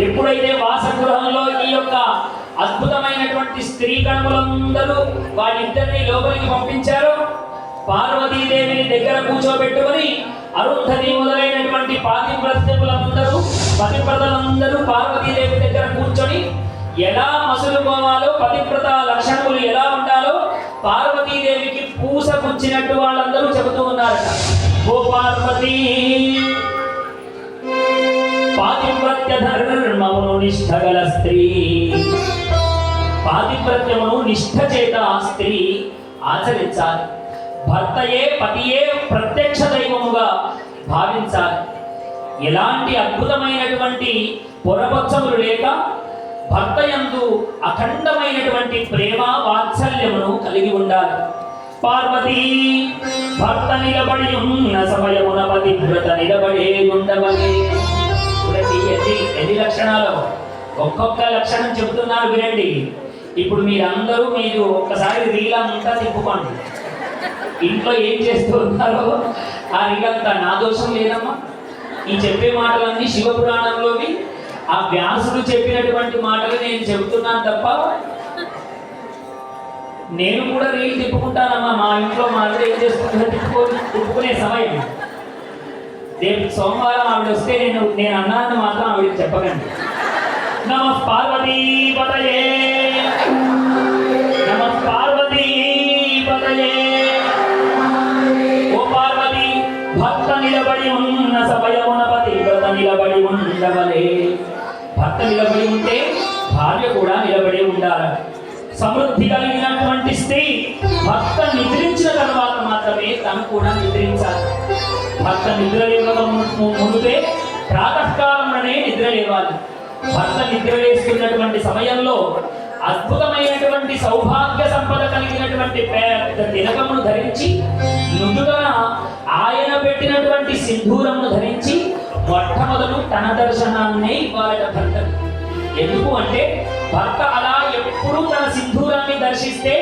ఎప్పుడైతే వాసగృహంలో ఈ యొక్క అద్భుతమైనటువంటి స్త్రీ కణములందరూ వాళ్ళిద్దరిని లోపలికి పంపించారో పార్వతీదేవిని దగ్గర కూర్చోబెట్టుకుని అరుంధతి మొదలైనటువంటి పతివ్రతలందరూ పార్వతీదేవి దగ్గర కూర్చొని ఎలా మసులుకోవాలో పతివ్రత లక్షణములు ఎలా ఉండాలో పార్వతీదేవికి పూసపుచ్చినట్టు వాళ్ళందరూ చెబుతూ ఉన్నారట. ఓ పార్వతీ పాతివ్రత్య ధర్మమును నిష్ఠగల స్త్రీ, పాతివ్రత్యమును నిష్ఠ చేత స్త్రీ ఆచరించాలి. భర్తయే పతియే ప్రత్యక్ష దైవముగా భావించాలి. ఎలాంటి అద్భుతమైనటువంటి పొరపచ్చములు లేక భర్త యందు అఖండమైనటువంటి ప్రేమ వాత్సల్యమును కలిగి ఉండాలి. పార్వతీ భర్త నిలబడి ఉన్న సమయమున పతివ్రత నిలబడే ఉండవలే. ఎన్ని లక్షణాలు, ఒక్కొక్క లక్షణం చెబుతున్నారు వినండి. ఇప్పుడు మీరు ఒక్కసారి రీలంతా తిప్పుకోండి. ఇంట్లో ఏం చేస్తూ ఉన్నారో ఆ రీలంతా నా దోషం లేదమ్మా. ఈ చెప్పే మాటలన్నీ శివపురాణంలోవి ఆ వ్యాసుడు చెప్పినటువంటి మాటలు నేను చెబుతున్నాను తప్ప నేను కూడా రీలు తిప్పుకుంటానమ్మా. మా ఇంట్లో మా ఆవిడ ఏం చేస్తుందో తిప్పుకునే సమయం. రేపు సోమవారం ఆవిడ వస్తే నేను అన్నాను మాత్రం ఆవిడకి చెప్పకండి. నమః పార్వతీ పతయే, నమః పార్వతీ పతయే. ఓ పార్వతి భర్త నిలబడి ఉన్న సమయమున పతివ్రత నిలబడి ఉండవలే. భర్త నిలబడి ఉంటే భార్య కూడా నిలబడి ఉండాలి. సమృద్ధి కలిగినటువంటి స్త్రీ భర్త నిద్రించిన తర్వాత మాత్రమే తను కూడా నిద్రించాలి. భర్త నిద్ర ముందే ప్రాతకాలంలోనే నిద్ర లేవాలి. భర్త నిద్ర వేస్తున్నటువంటి సమయంలో అద్భుతమైనటువంటి సౌభాగ్య సంపద కలిగినటువంటి పెద్ద తిలకమును ధరించి నుదుటన ఆయన పెట్టినటువంటి సింధూరమును ధరించి మొట్టమొదలు తన దర్శనాన్నే ఇవ్వాలట భర్త. ఎందుకు అంటే భర్త అలా ఎప్పుడూ తన సింధూరాన్ని దర్శిస్తే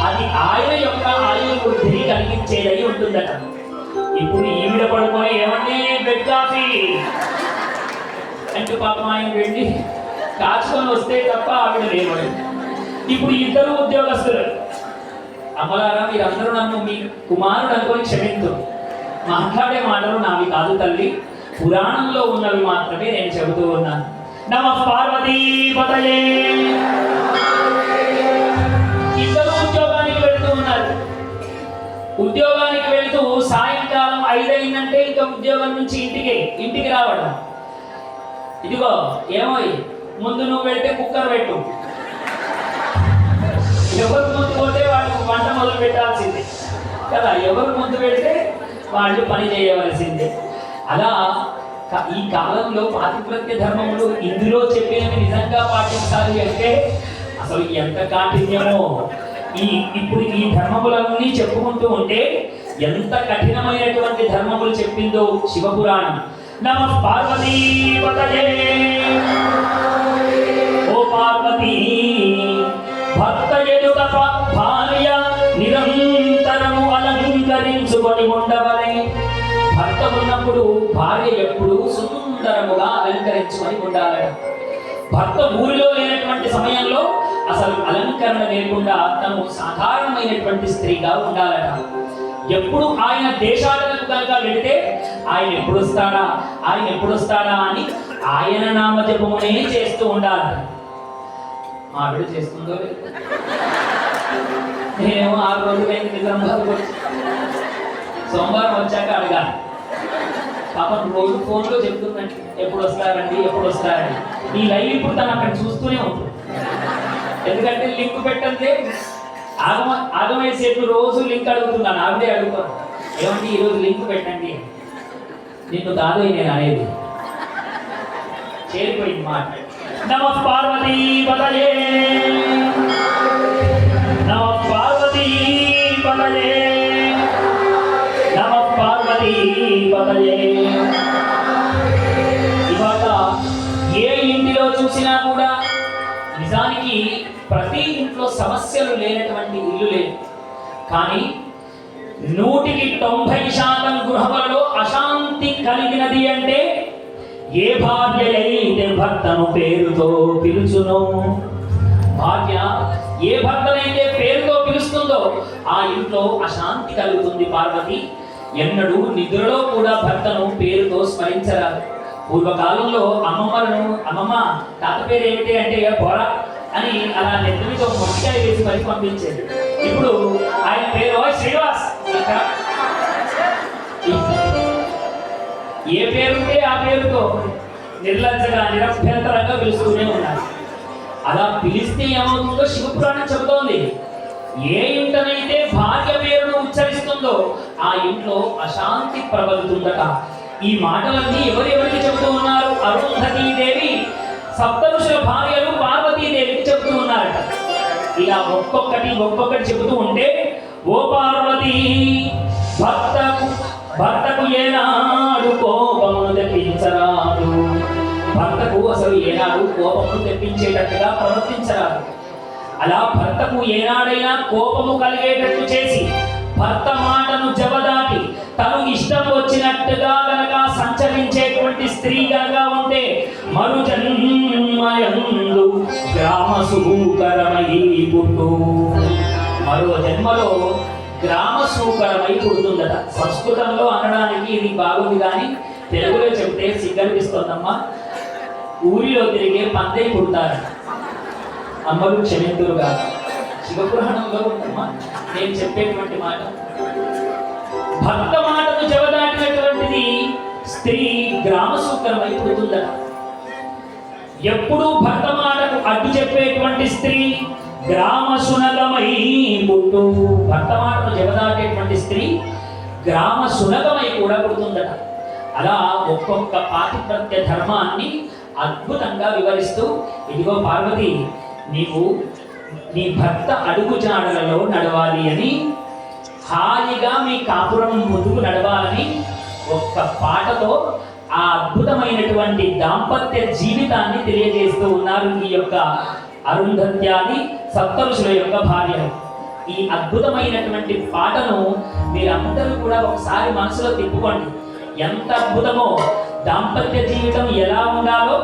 అది ఆయన యొక్క ఆయువు వృద్ధిని కలిగించేదై ఉంటుందట. ఇప్పుడు ఈవిడ పడుకొని ఏమంటే బెడ్ కాఫీ అంటూ పాపం ఆయన వెళ్ళి కాచుకొని వస్తే తప్ప ఆవిడ లేవడు. ఇప్పుడు ఇద్దరు ఉద్యోగస్తులు. అమ్మలారా మీరందరూ నన్ను మీ కుమారుడు అనుకొని క్షమించు. మాట్లాడే మాటలు నావి కాదు తల్లి, పురాణంలో ఉన్నవి మాత్రమే నేను చెబుతూ ఉన్నాను. నమః పార్వతీ పతయే. ఇద్దరు ఉద్యోగానికి వెళుతూ ఉన్నారు. ఉద్యోగానికి వెళుతూ సాయంకాలం 5 అయిందంటే ఇంకా ఉద్యోగం నుంచి ఇంటికి రావడం. ఇదిగో ఏమో ముందు నువ్వు వెళ్తే కుక్కర్ పెట్టు, ఎవరు ముందు పోతే వాళ్ళు వంట మొదలు పెట్టాల్సిందే కదా, ఎవరు ముందు పెడితే వాళ్ళు పని చేయవలసిందే. అలా ఈ కాలంలో పాతివ్రత్య ధర్మములు ఇందులో చెప్పినవి నిజంగా పాటించాలి అంటే అసలు ఎంత కాఠిన్యమో. ఇప్పుడు ఈ ధర్మములన్నీ చెప్పుకుంటూ ఉంటే ఎంత కఠినమైనటువంటి ధర్మములు చెప్పిందో శివపురాణం. నమః పార్వతీ పతయే. ఓ పార్వతీ భర్త ఎదుట భార్య నిరంతరము అలంకరించుకొని ఉండవలే. భర్త ఉన్నప్పుడు భార్య అలంకరించుకొని ఉండాలట. భర్త ఊరిలో లేనటువంటి సమయంలో అసలు అలంకరణ లేకుండా తను సాధారణమైనటువంటి స్త్రీగా ఉండాలట. ఎప్పుడు ఆయన దేశాలకు కనుక వెళితే ఆయన ఎప్పుడు వస్తాడా అని ఆయన నామజపమునే చేస్తూ ఉండాలి. ఆవిడ చేస్తుందో లేదు, నేనేమో 6 రోజులైంది నిజామాబాద్ వచ్చి, సోమవారం వచ్చాక అడగాలి. పాపం రోజు ఫోన్లో చెప్తుందండి ఎప్పుడు వస్తారండి. ఈ లైవ్ ఇప్పుడు తను అక్కడ చూస్తూనే ఉంటుంది. ఎందుకంటే లింక్ పెట్టండి, ఆగమయ్య సేపు రోజు లింక్ అడుగుతున్నాను, ఆవిడే అడుగుతాను, ఏమండి ఈరోజు లింక్ పెట్టండి. నిన్ను కాదు నేను అనేది, చేరిపోయింది మాట. నమః పార్వతీ పతయే, నమః పార్వతీ పతయే, నమః పార్వతీ పతయే. ఇవాళ ఏ ఇంటిలో చూసినా కూడా నిజానికి ప్రతి ఇంట్లో సమస్యలు లేనటువంటి ఇల్లు లేదు. కానీ 100% గృహములలో అశాంతి కలిగినది అంటే ఏ భార్య అయితే భర్తను పేరుతో పిలుచునో, భార్య ఏ భర్తనైతే పేరుతో పిలుస్తుందో ఆ ఇంట్లో అశాంతి కలుగుతుంది. పార్వతి ఎన్నడూ నిద్రలో కూడా భర్తను పేరుతో స్మరించరాదు. పూర్వకాలంలో అమ్మమ్మ తాత పేరు ఏమిటి అంటే పోరా అని అలా నెత్తితో మొట్టికాయ వేసి మరి పంపించేది. ఇప్పుడు ఆయన పేరు శ్రీనివాస్, ఏ పేరుంటే ఆ పేరుతో నిర్లజ్జగా నిరభ్యంతరంగా పిలుస్తూనే ఉన్నారు. అలా పిలిస్తే ఏమవుతుందో శివపురాణం చెబుతోంది. ఏ ఇంటనైతే భార్య పేరును ఉచ్చరిస్తుందో ఆ ఇంట్లో అశాంతి ప్రబలుతుందట. ఈ మాటలన్నీ ఎవరెవరికి చెబుతూ ఉన్నారు? అరుంధతీదేవి సప్తఋషుల భార్యలు పార్వతీదేవికి చెబుతూ ఉన్నారట. ఇలా ఒక్కొక్కటి చెబుతూ ఉంటే, ఓ పార్వతి, భర్తకు ఏనాడు కోపమును తెప్పించరాదు. భర్తకు అసలు ఏనాడు కోపమును తెప్పించేటట్టుగా ప్రవర్తించరాదు. అలా భర్తకు ఏనాడైనా కోపము కలిగేటట్టు చేసి భర్త మాటను జవదాటి తను ఇష్టం వచ్చినట్టుగా గనక సంచరించేటువంటి స్త్రీ గనక ఉంటే మరు జన్మయందు గ్రామ సూకరమై పుట్టు, మరో జన్మలో గ్రామ సూకరమై పుడుతుందట. సంస్కృతంలో అనడానికి ఇది బాగుంది, కానీ తెలుగులో చెప్తే సిగ్గనిపిస్తోందమ్మా. ఊరిలో తిరిగే పందై పుడతారు అమ్మలు క్షమింతురుగా. శివపురాణంలో ఉందమ్మా నేను చెప్పేటువంటి మాట. భర్త మాటను జవదాటినటువంటిది స్త్రీ గ్రామ సూకరమై పుడుతుందట. ఎప్పుడు భర్త మాటకు అడ్డు చెప్పేటువంటి స్త్రీ గ్రామ శునకమై పుట్టు. భర్త మాటను జవదాటేటువంటి స్త్రీ గ్రామ శునకమై కూడా పుడుతుందట. అలా ఒక్కొక్క పాతిప్రత్య ధర్మాన్ని అద్భుతంగా వివరిస్తూ, ఇదిగో పార్వతి, నీవు నీ భర్త అడుగుజాడలలో నడవాలి అని, హాయిగా మీ కాపురం ముందుకు నడవాలని ఒక్క పాటతో ఆ అద్భుతమైనటువంటి దాంపత్య జీవితాన్ని తెలియజేస్తూ ఉన్నారు ఈ యొక్క అరుంధత్యాది సప్తఋషుల యొక్క భార్యలు. ఈ అద్భుతమైనటువంటి పాటను మీరందరూ కూడా ఒకసారి మనసులో తిప్పుకోండి. ఎంత అద్భుతమో, దాంపత్య జీవితం ఎలా ఉండాలో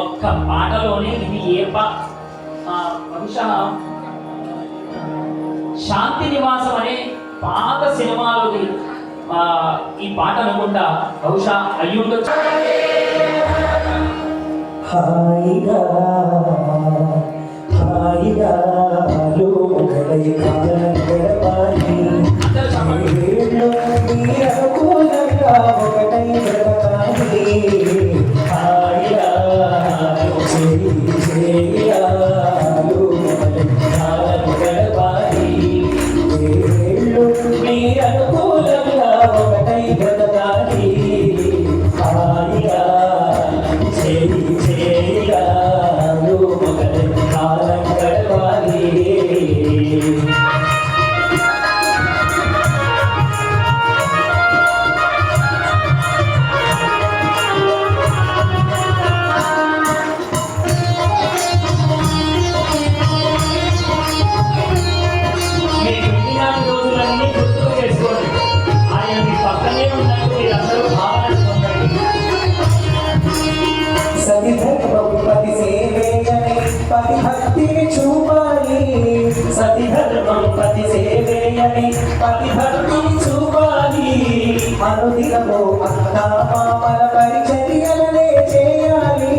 ఒక్క పాటలోనే ఇది బహుశా శాంతి నివాసం అనే పాత సినిమాలోది ఈ పాట అనుకుంటా, బహుశా అయ్యుండొచ్చు. హాయిగా హాయిగా పతి భక్తిని చూపాలి అనుదినము అత్త మామల పరిచర్యలనే చేయాలి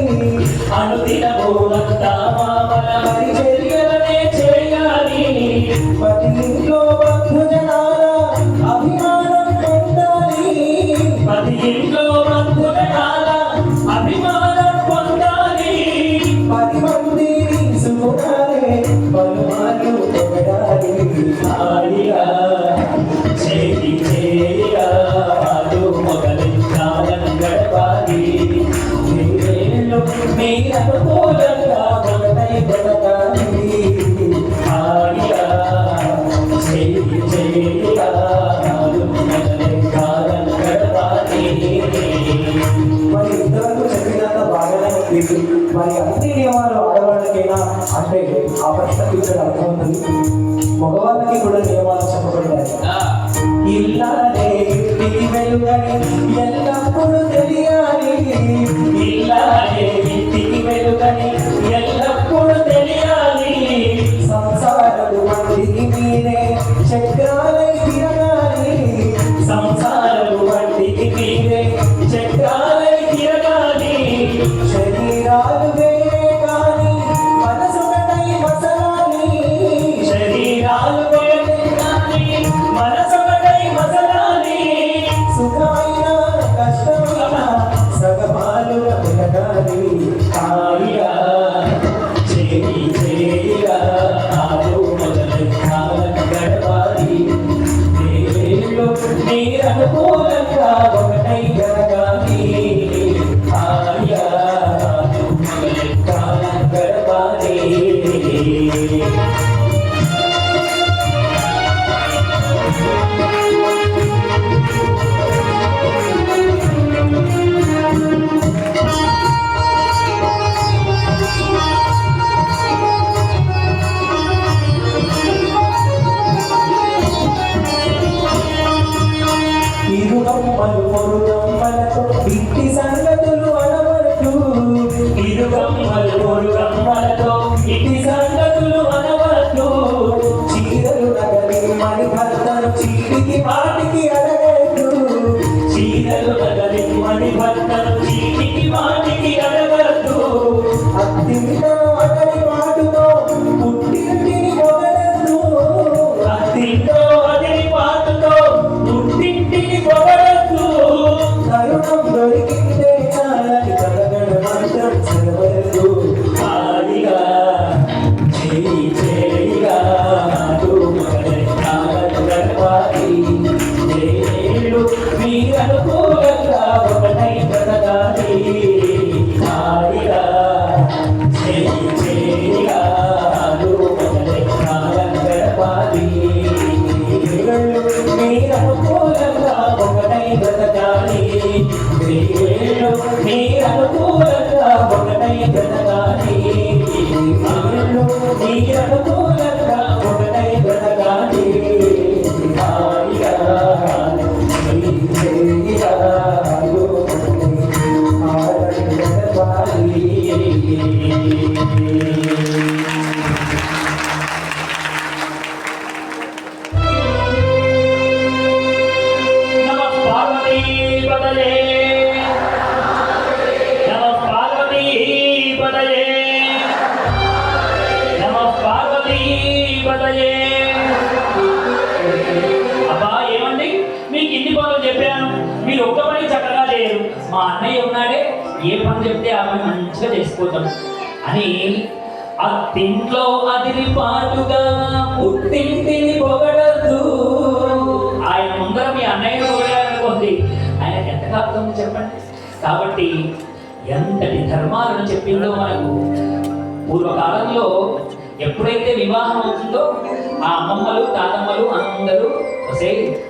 అనుదినము అత్త మామల పరిచర్యలనే చేయాలి పతి ఇంట్లో బంధుజనాల అభిమానం పొందాలి పతి ఇంట్లో బంధుజనాల అభిమానం పొందాలి 10 మందిని సుఖాలే బలుమాలు పొగడాలి హాయిగా చేయి చేయిగా ఆడు మొగలి కాలం గడపాలి నీవేళ్ళు మీ అనుకూలంగా ఒకటై బ్రతకాలి హాయిగా చేయి చేయిగా ఆడు మొగలి కాలం గడపాలి మరి ఇంతవరకు చెప్పినంత బాగానే ఉంది మరి అన్ని నియమాలు ఆడవాళ్ళకైనా అంటే ఆ ప్రశ్నకి ఇక్కడ అర్థం ఉంది మగవాళ్ళకి కూడా నియమాలు చెప్పబడ్డాయి ఇల్లానే ఇంటికి వెలుగని ఎల్లప్పుడూ తెలియాలి ఇల్లాలే ఇంటికి వెలుగని ఎల్లప్పుడూ తెలియాలి సంసారము వంటికి మీరే చక్రాలై తిరగాలి సంసారము వంటికి మీరే చక్రాలై తిరగాలి శరీరాలు వేరే కానీ మనసొకటై మసలాలి శరీరాలు వేరే కానీ మనసొకటై మసలాలి సుఖమైన కష్టమైన సగపాలుగా తిరగాలి హాయిగా చేయి చేయిగా ఆడు మొదలు కాలం గడపాలి నేరేళ్ళు నీరనుకూలంగా ఒకటై జరగాలి హాయిగా ఆడు మొదలు కాలం గడపాలి ఇరుగమ్మలు పొరుగమ్మలతో ఇంటి సంగతులు అనవరకు ఇరుగమ్మలు పొరుగమ్మలతో ఇంటి సంగతులు అనవద్దు చీరలు నగలి మణి భర్తను చీటికి వాటికి అడగద్దు చీరలు నగలి మణి భర్తను చీటికి వాటికి అడగద్దు అత్తింటో అతని పాటుతో పుట్టింటిని పొగడద్దు అత్తింటో అతని పాటుతో పుట్టింటిని పొగడద్దు తరుణం దొరికిందే చాలని కలగడ మాత్రం చదవద్దు హాయిగా చేయి చేయిగా ఆడు మొదలు కాలం గడపాలి నేరేళ్ళు మీరనుకూలంగా ఒకటై బ్రతకాలి హాయిగా చేయి చేయిగా ఆడు మొదలు కాలం గడపాలి నీళ్ళు మీరనుకూలంగా ఒకటై బ్రతకాలి నేరేళ్ళు మీరనుకూలంగా ఒకటై బ్రతకాలి నీళ్ళు మీరనుకూలంగా ఒకటై బ్రతకాలి హాయిగా చేయి చేయిగా ఆడు నమః పార్వతీపతయే నమః పార్వతీపతయే నమః పార్వతీపతయే అబ్బా ఏమండి మీకు ఇన్ని పనులు చెప్పాను మీరు ఒక్క పని చక్కగా చేయరు మా అన్నయ్య ఉన్నాడే ఏ పని చెప్తే ఆ పని మంచిగా చేసుకోతాం అని అత్తింట్లో అదిరిపాటుగా పుట్టింటిని పొగడద్దు ఆయన ముందర మీ అన్నయ్య పొగడాలనుకోండి ఆయనకి ఎంత అర్థం చెప్పండి కాబట్టి ఎంతటి ధర్మాలను చెప్పిందో మనకు పూర్వకాలంలో ఎప్పుడైతే వివాహం అవుతుందో ఆ అమ్మమ్మలు తాతమ్మలు అందరూ వసే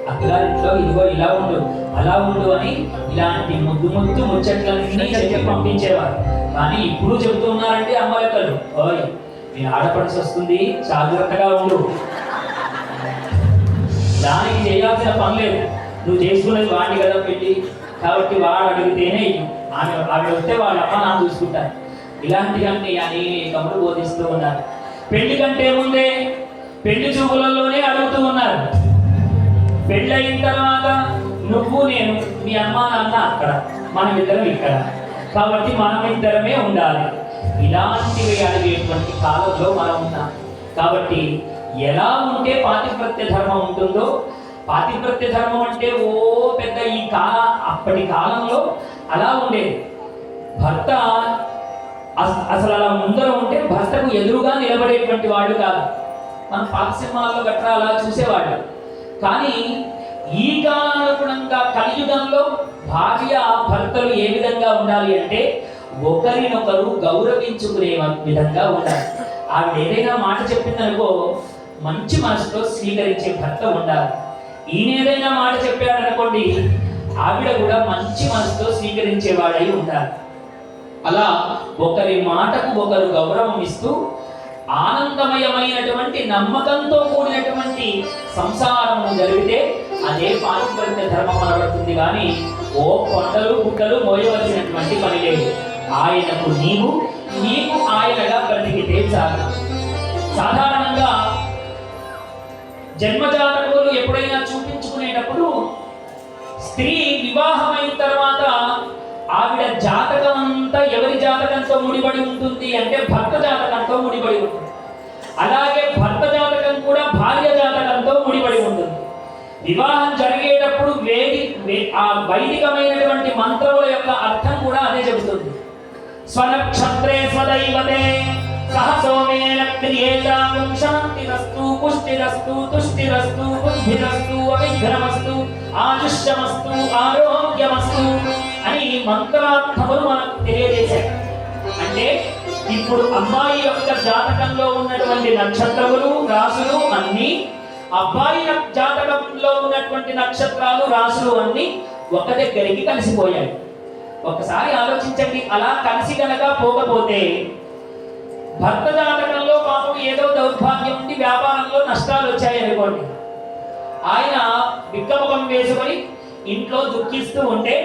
అత్తగారింట్లో ఇదిగో ఇలా ఉండు అలా ఉండు అని ఇలాంటి ముద్దు ముద్దు ముచ్చట్లన్నీ చెప్పి పంపించేవారు. కానీ ఇప్పుడు చెబుతూ ఉన్నారంటే అమ్మలక్కలు, ఓయ్ మీ ఆడపడిచి వస్తుంది జాగ్రత్తగా ఉండు, దానికి చేయాల్సిన పని లేదు, నువ్వు చేసుకున్నది వాడిని కదా పెళ్ళి, కాబట్టి వాడు అడిగితేనే ఆవిడ వస్తే వాళ్ళ అమ్మ నాన్న చూసుకుంటారు. ఇలాంటివన్నీ అనేకములు బోధిస్తూ ఉన్నారు. పెళ్లి కంటే ముందే పెళ్లి చూపులలోనే అడుగుతూ ఉన్నారు. పెళ్ళయిన తర్వాత నువ్వు నేను మీ అమ్మ నాన్న అక్కడ మనమిద్దరం ఇక్కడ, కాబట్టి మనమిద్దరమే ఉండాలి. ఇలాంటివి అడిగేటువంటి కాలంలో మనం ఉన్నాం. కాబట్టి ఎలా ఉంటే పాతివ్రత్య ధర్మం ఉంటుందో, పాతివ్రత్య ధర్మం అంటే ఓ పెద్ద అప్పటి కాలంలో అలా ఉండేది. భర్త అసలు అలా ముందర ఉంటే భర్తకు ఎదురుగా నిలబడేటువంటి వాళ్ళు కాదు. మన పాత సినిమాల్లో గట్రా అలా చూసేవాళ్ళు. కానీ ఈ కాలానుగుణంగా కలియుగంలో భార్య భర్తలు ఏ విధంగా ఉండాలి అంటే ఒకరినొకరు గౌరవించుకునే విధంగా ఉండాలి. ఆవిడ ఏదైనా మాట చెప్పిందనుకో మంచి మనసుతో స్వీకరించే భర్త ఉండాలి. ఈయన ఏదైనా మాట చెప్పాడనుకోండి, ఆవిడ కూడా మంచి మనసుతో స్వీకరించేవాడై ఉండాలి. అలా ఒకరి మాటకు ఒకరు గౌరవం ఇస్తూ ఆనందమయమైనటువంటి నమ్మకంతో కూడినటువంటి సంసారము జరిగితే అదే పాతివ్రత్య ధర్మం అనబడుతుంది. కానీ ఓ కొండలు గుట్టలు మోయవలసినటువంటి పని లేదు. ఆయనకు నీవు, నీకు ఆయనగా బ్రతికితే చాలు. సాధారణంగా జన్మజాతకులు ఎప్పుడైనా చూపించుకునేటప్పుడు స్త్రీ వివాహమైన తర్వాత ఆవిడ జాతకం అంతా ఎవరి జాతకంతో ముడిపడి ఉంటుంది అంటే భర్త జాతకంతో ముడిపడి ఉంటుంది. అలాగే భర్త జాతకం కూడా భార్య జాతకంతో ముడిపడి ఉంటుంది. వివాహం జరిగేటప్పుడు ఆ వైదికమైనటువంటి మంత్రముల యొక్క అర్థం కూడా అదే చెబుతుంది. స్వనక్షత్రే స్వదైవతే సహ సోమేన క్రియేతాం శాంతిరస్తు పుష్టిరస్తు తుష్టిరస్తు బుద్ధిరస్తు అవిఘ్నమస్తు ఆయుష్యమస్తు ఆరోగ్యమస్తు అని మంత్రార్థములు మనకు తెలియజేశాయి. అంటే ఇప్పుడు అమ్మాయి యొక్క జాతకంలో ఉన్నటువంటి నక్షత్రములు రాసులు అన్ని, అబ్బాయి జాతకంలో ఉన్నటువంటి నక్షత్రాలు రాసులు అన్ని ఒక దగ్గరికి కలిసిపోయాయి. ఒకసారి ఆలోచించండి. అలా కలిసి గనక పోకపోతే భర్త జాతకంలో పాపం ఏదో దౌర్భాగ్యం ఉండి వ్యాపారంలో నష్టాలు వచ్చాయి అనుకోండి, ఆయన బిక్కముఖం వేసుకొని ఇంట్లో దుఃఖిస్తూ ఉంటే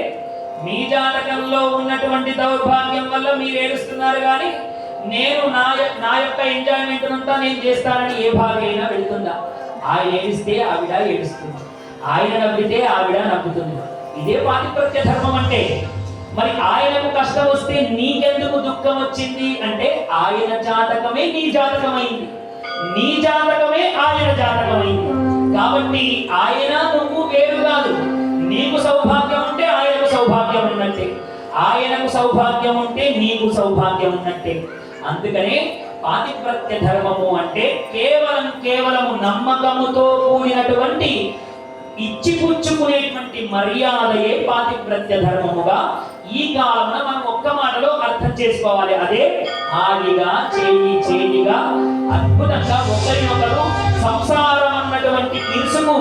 మీ జాతకంలో ఉన్నటువంటి దౌర్భాగ్యం వల్ల మీరు ఏడుస్తున్నారు. కానీ నేను నా యొక్క ఎంజాయ్మెంట్ అంతా నేను చేస్తానని ఏ భార్య అయినా వెళ్తుందా? ఆయన ఏడిస్తే ఆవిడ ఏడుస్తుంది, ఆయన నవ్వితే ఆవిడ నవ్వుతుంది. ఇదే పాతివ్రత్య ధర్మం అంటే. మరి ఆయనకు కష్టం వస్తే నీకెందుకు దుఃఖం వచ్చింది అంటే ఆయన జాతకమే నీ జాతకమైంది, నీ జాతకమే ఆయన జాతకమైంది. కాబట్టి ఆయన నువ్వు వేరు కాదు. నీకు సౌభాగ్యం ఉంటే ఆయనకు సౌభాగ్యం ఉన్నట్టే, ఆయనకు సౌభాగ్యం ఉంటే నీకు సౌభాగ్యం ఉన్నట్టే. అందుకనే పాతివ్రత్య ధర్మము అంటే కేవలం నమ్మకముతో కూడినటువంటి ఇచ్చిపుచ్చుకునేటువంటి మర్యాదయే పాతివ్రత్య ధర్మముగా ఈ కాలంలో మనం ఒక్క మాటలో అర్థం చేసుకోవాలి. అదే హాయిగా చేయిగా అద్భుతంగా ఒకరినొకరు సంసారం అన్నటువంటి ఇరుసుకు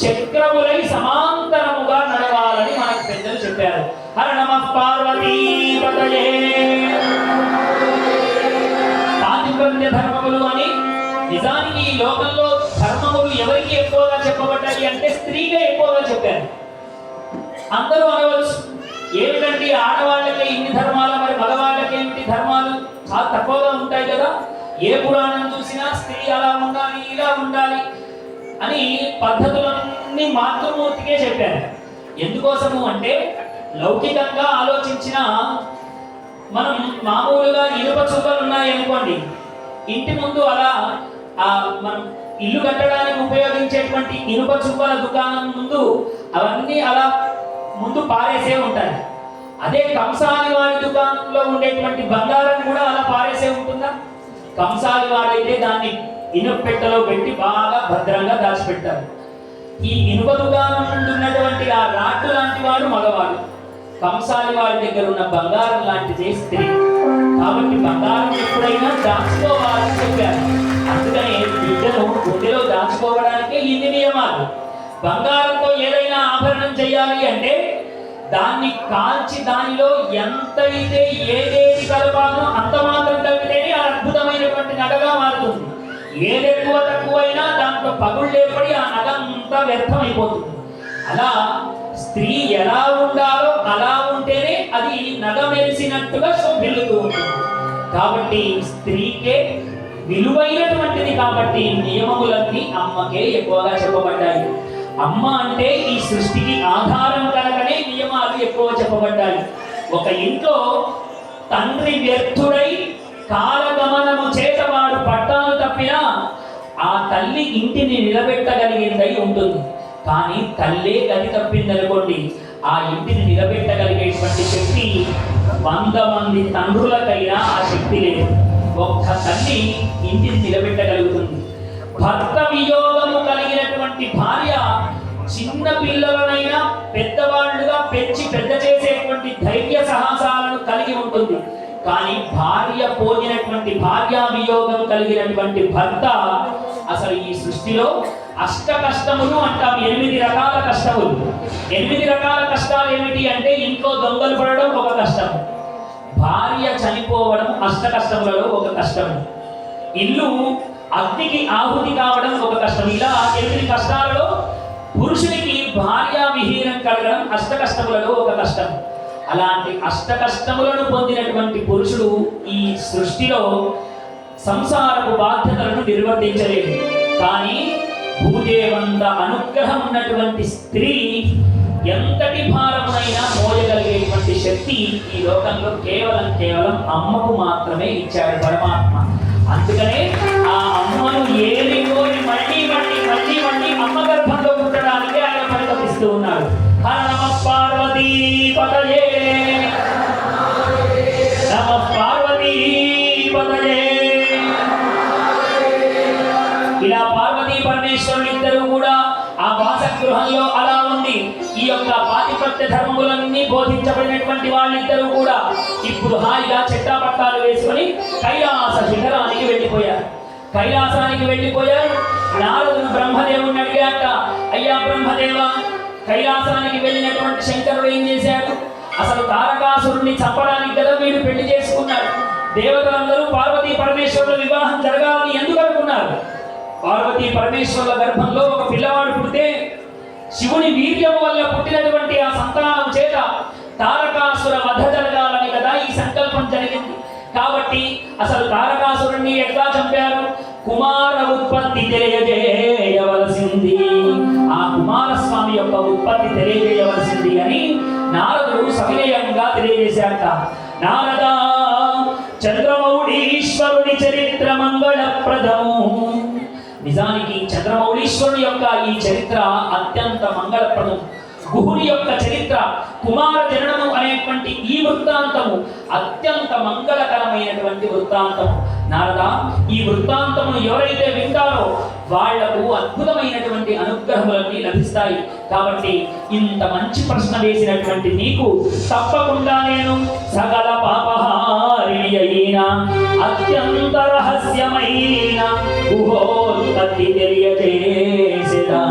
చక్రములై సమాంతరముగా నడవాలని మనకు పెద్దలు చెప్పారు. హర నమః పార్వతీపతయే. పాతివ్రత్య ధర్మములు అని నిజానికి ఈ లోకంలో ధర్మములు ఎవరికి ఎక్కువగా చెప్పబడ్డాయి అంటే స్త్రీగా ఎక్కువగా చెప్పారు. అందరూ అనవచ్చు, ఏమిటండి ఆడవాళ్ళకే ఇన్ని ధర్మాలు, మరి మగవాళ్ళకి ఏమిటి ధర్మాలు? చాలా తక్కువగా ఉంటాయి కదా. ఏ పురాణం చూసినా స్త్రీ అలా ఉండాలి ఇలా ఉండాలి అని పద్ధతులన్నీ మాతృమూర్తికే చెప్పారు. ఎందుకోసము అంటే లౌకికంగా ఆలోచించిన మనం మామూలుగా ఇనుప చుక్కలు ఉన్నాయి అనుకోండి, ఇంటి ముందు అలా మనం ఇల్లు కట్టడానికి ఉపయోగించేటువంటి ఇనుప చుక్కల దుకాణం ముందు అవన్నీ అలా ముందు పారేసే ఉంటాయి. అదే కంసాలి వారి దుకాణంలో ఉండేటువంటి బంగారం కూడా అలా పారేసే ఉంటుందా? కంసాలి వారైతే దాన్ని ఇనుప పెట్టెలో పెట్టి బాగా భద్రంగా దాచిపెట్టారు. ఈ ఇనుప దుకాణం నుండి ఉన్నటువంటి ఆ రాట్టు లాంటి వాడు మగవాడు, కంసాలి వారి దగ్గర ఉన్న బంగారం లాంటిదే స్త్రీ. కాబట్టి బంగారం ఎప్పుడైనా దాచుకోవాలని చెప్పారు. అందుకని బిడ్డను గుండెలో దాచుకోవడానికే ఇన్ని నియమాలు. బంగారంతో ఏదైనా ఆభరణం చేయాలి అంటే దాన్ని కాల్చి దానిలో ఎంతైతే ఏదేది కలపాలో అంత మాత్రం కలిపితేనే అద్భుతమైనటువంటి నగగా మారుతుంది. ఏది ఎక్కువ తక్కువైనా దాంట్లో పగుళ్ళు ఏర్పడి ఆ నగ అంతా వ్యర్థమైపోతుంది. అలా స్త్రీ ఎలా ఉండాలో అలా ఉంటేనే అది నగ మెరిసినట్టుగా శోభిల్లుతూ ఉంటుంది. కాబట్టి స్త్రీకే విలువైనటువంటిది కాబట్టి నియమములన్నీ అమ్మకే ఎక్కువగా చెప్పబడ్డాయి. అమ్మ అంటే ఈ సృష్టికి ఆధారం కనుకనే నియమాలు ఎక్కువ చెప్పబడ్డాయి. ఒక ఇంట్లో తండ్రి వ్యర్థుడై కాలగమనము చేత వాడు పట్టాలు తప్పినా ఆ తల్లి ఇంటిని నిలబెట్టగలిగిందై ఉంటుంది. కానీ తల్లే గది తప్పిందనుకోండి, ఆ ఇంటిని నిలబెట్టగలిగేటువంటి శక్తి 100 మంది తండ్రులకైనా ఆ శక్తి లేదు. ఒక్క తల్లి ఇంటిని నిలబెట్టగలుగుతుంది. భర్త వియోగము కలిగినటువంటి భార్య చిన్న పిల్లలనైనా పెద్దవాళ్ళుగా పెంచి పెద్ద చేసేటువంటి ధైర్య సాహసాలను కలిగి ఉంటుంది. కానీ భార్య పోయినటువంటి భార్యా వియోగం కలిగినటువంటి భర్త అసలు ఈ సృష్టిలో అష్ట కష్టములు అంటాం. 8 రకాల కష్టములు. 8 రకాల కష్టాలు ఏమిటి అంటే ఇంట్లో దొంగలు పడడం ఒక కష్టం, భార్య చనిపోవడం అష్ట కష్టములలో ఒక కష్టము, ఇల్లు అగ్నికి ఆహుతి కావడం ఒక కష్టం. ఇలా 8 కష్టాలలో పురుషునికి భార్యా విహీనం కలగడం అష్ట కష్టములలో ఒక కష్టం. అలాంటి అష్ట కష్టములను పొందినటువంటి పురుషుడు ఈ సృష్టిలో సంసారపు బాధ్యతలను నిర్వర్తించలేదు. కానీ భూదేవంత అనుగ్రహం ఉన్నటువంటి స్త్రీ ఎంతటి భారమునైనా మోయగలిగేటువంటి శక్తి ఈ లోకంలో కేవలం అమ్మకు మాత్రమే ఇచ్చాడు పరమాత్మ. అందుకనే ఆ అమ్మను ఏలిపోయి మళ్ళీ అమ్మ గర్భంలో పుట్టడానికి ఆయన పరితపిస్తూ ఉన్నాడు. హర నమ పార్వతీ పతయే, నమ పార్వతీ పతయే. ఇలా పార్వతీ పరమేశ్వరులు ఇద్దరు కూడా ఆ వాసగృహంలో అలా ఉండి ఈ యొక్క పాతిపత్య ధర్మములన్నీ బోధించబడినటువంటి వాళ్ళిద్దరూ కూడా ఇప్పుడు హాయిగా చెట్టాపట్టాలు వేసుకొని కైలాస శిఖరానికి వెళ్ళిపోయారు. కైలాసానికి వెళ్ళిపోయారు. నారదుడు బ్రహ్మదేవుని అడిగాట, అయ్యా బ్రహ్మదేవ, కైలాసానికి వెళ్ళినటువంటి శంకరుడు ఏం చేశాడు? అసలు తారకాసురుణ్ణి చంపడానికి కదా వీడు పెళ్లి చేసుకున్నాడు. దేవతలందరూ పార్వతీ పరమేశ్వరుల వివాహం జరగాలని ఎందుకు అనుకున్నారు? పార్వతీ పరమేశ్వరుల గర్భంలో ఒక పిల్లవాడు పుడితే శివుని వీర్యం వల్ల పుట్టినటువంటి ఆ సంతానం చేత తారకాసుర వధ జరగాలని కదా ఈ సంకల్పం జరిగింది. కాబట్టి అసలు తారకాసురుణ్ణి ఎట్లా చంపారు? కుమార ఉత్పత్తి తెలియజేయవలసింది, ఆ కుమారస్వామి యొక్క ఉత్పత్తి తెలియజేయవలసింది అని నారదుడు సవినయంగా తెలియజేశాట. నారద, చంద్రమౌళీశ్వరుని చరిత్ర మంగళప్రదము. నిజానికి చంద్రమౌళీశ్వరుని యొక్క ఈ చరిత్ర అత్యంత మంగళప్రదం. గుహుని యొక్క చరిత్ర, కుమార జననము అనేటువంటి ఈ వృత్తాంతము అత్యంత మంగళకరమైనటువంటి వృత్తాంతము. నారద, ఈ వృత్తాంతమును ఎవరైతే వింటారో వాళ్లకు అద్భుతమైనటువంటి అనుగ్రహములన్నీ లభిస్తాయి. కాబట్టి ఇంత మంచి ప్రశ్న వేసినటువంటి నీకు తప్పకుండా నేను సకల పాపహారిణి అయిన అత్యంత రహస్యమైన గుహోత్పత్తి తెలియజేసేదా,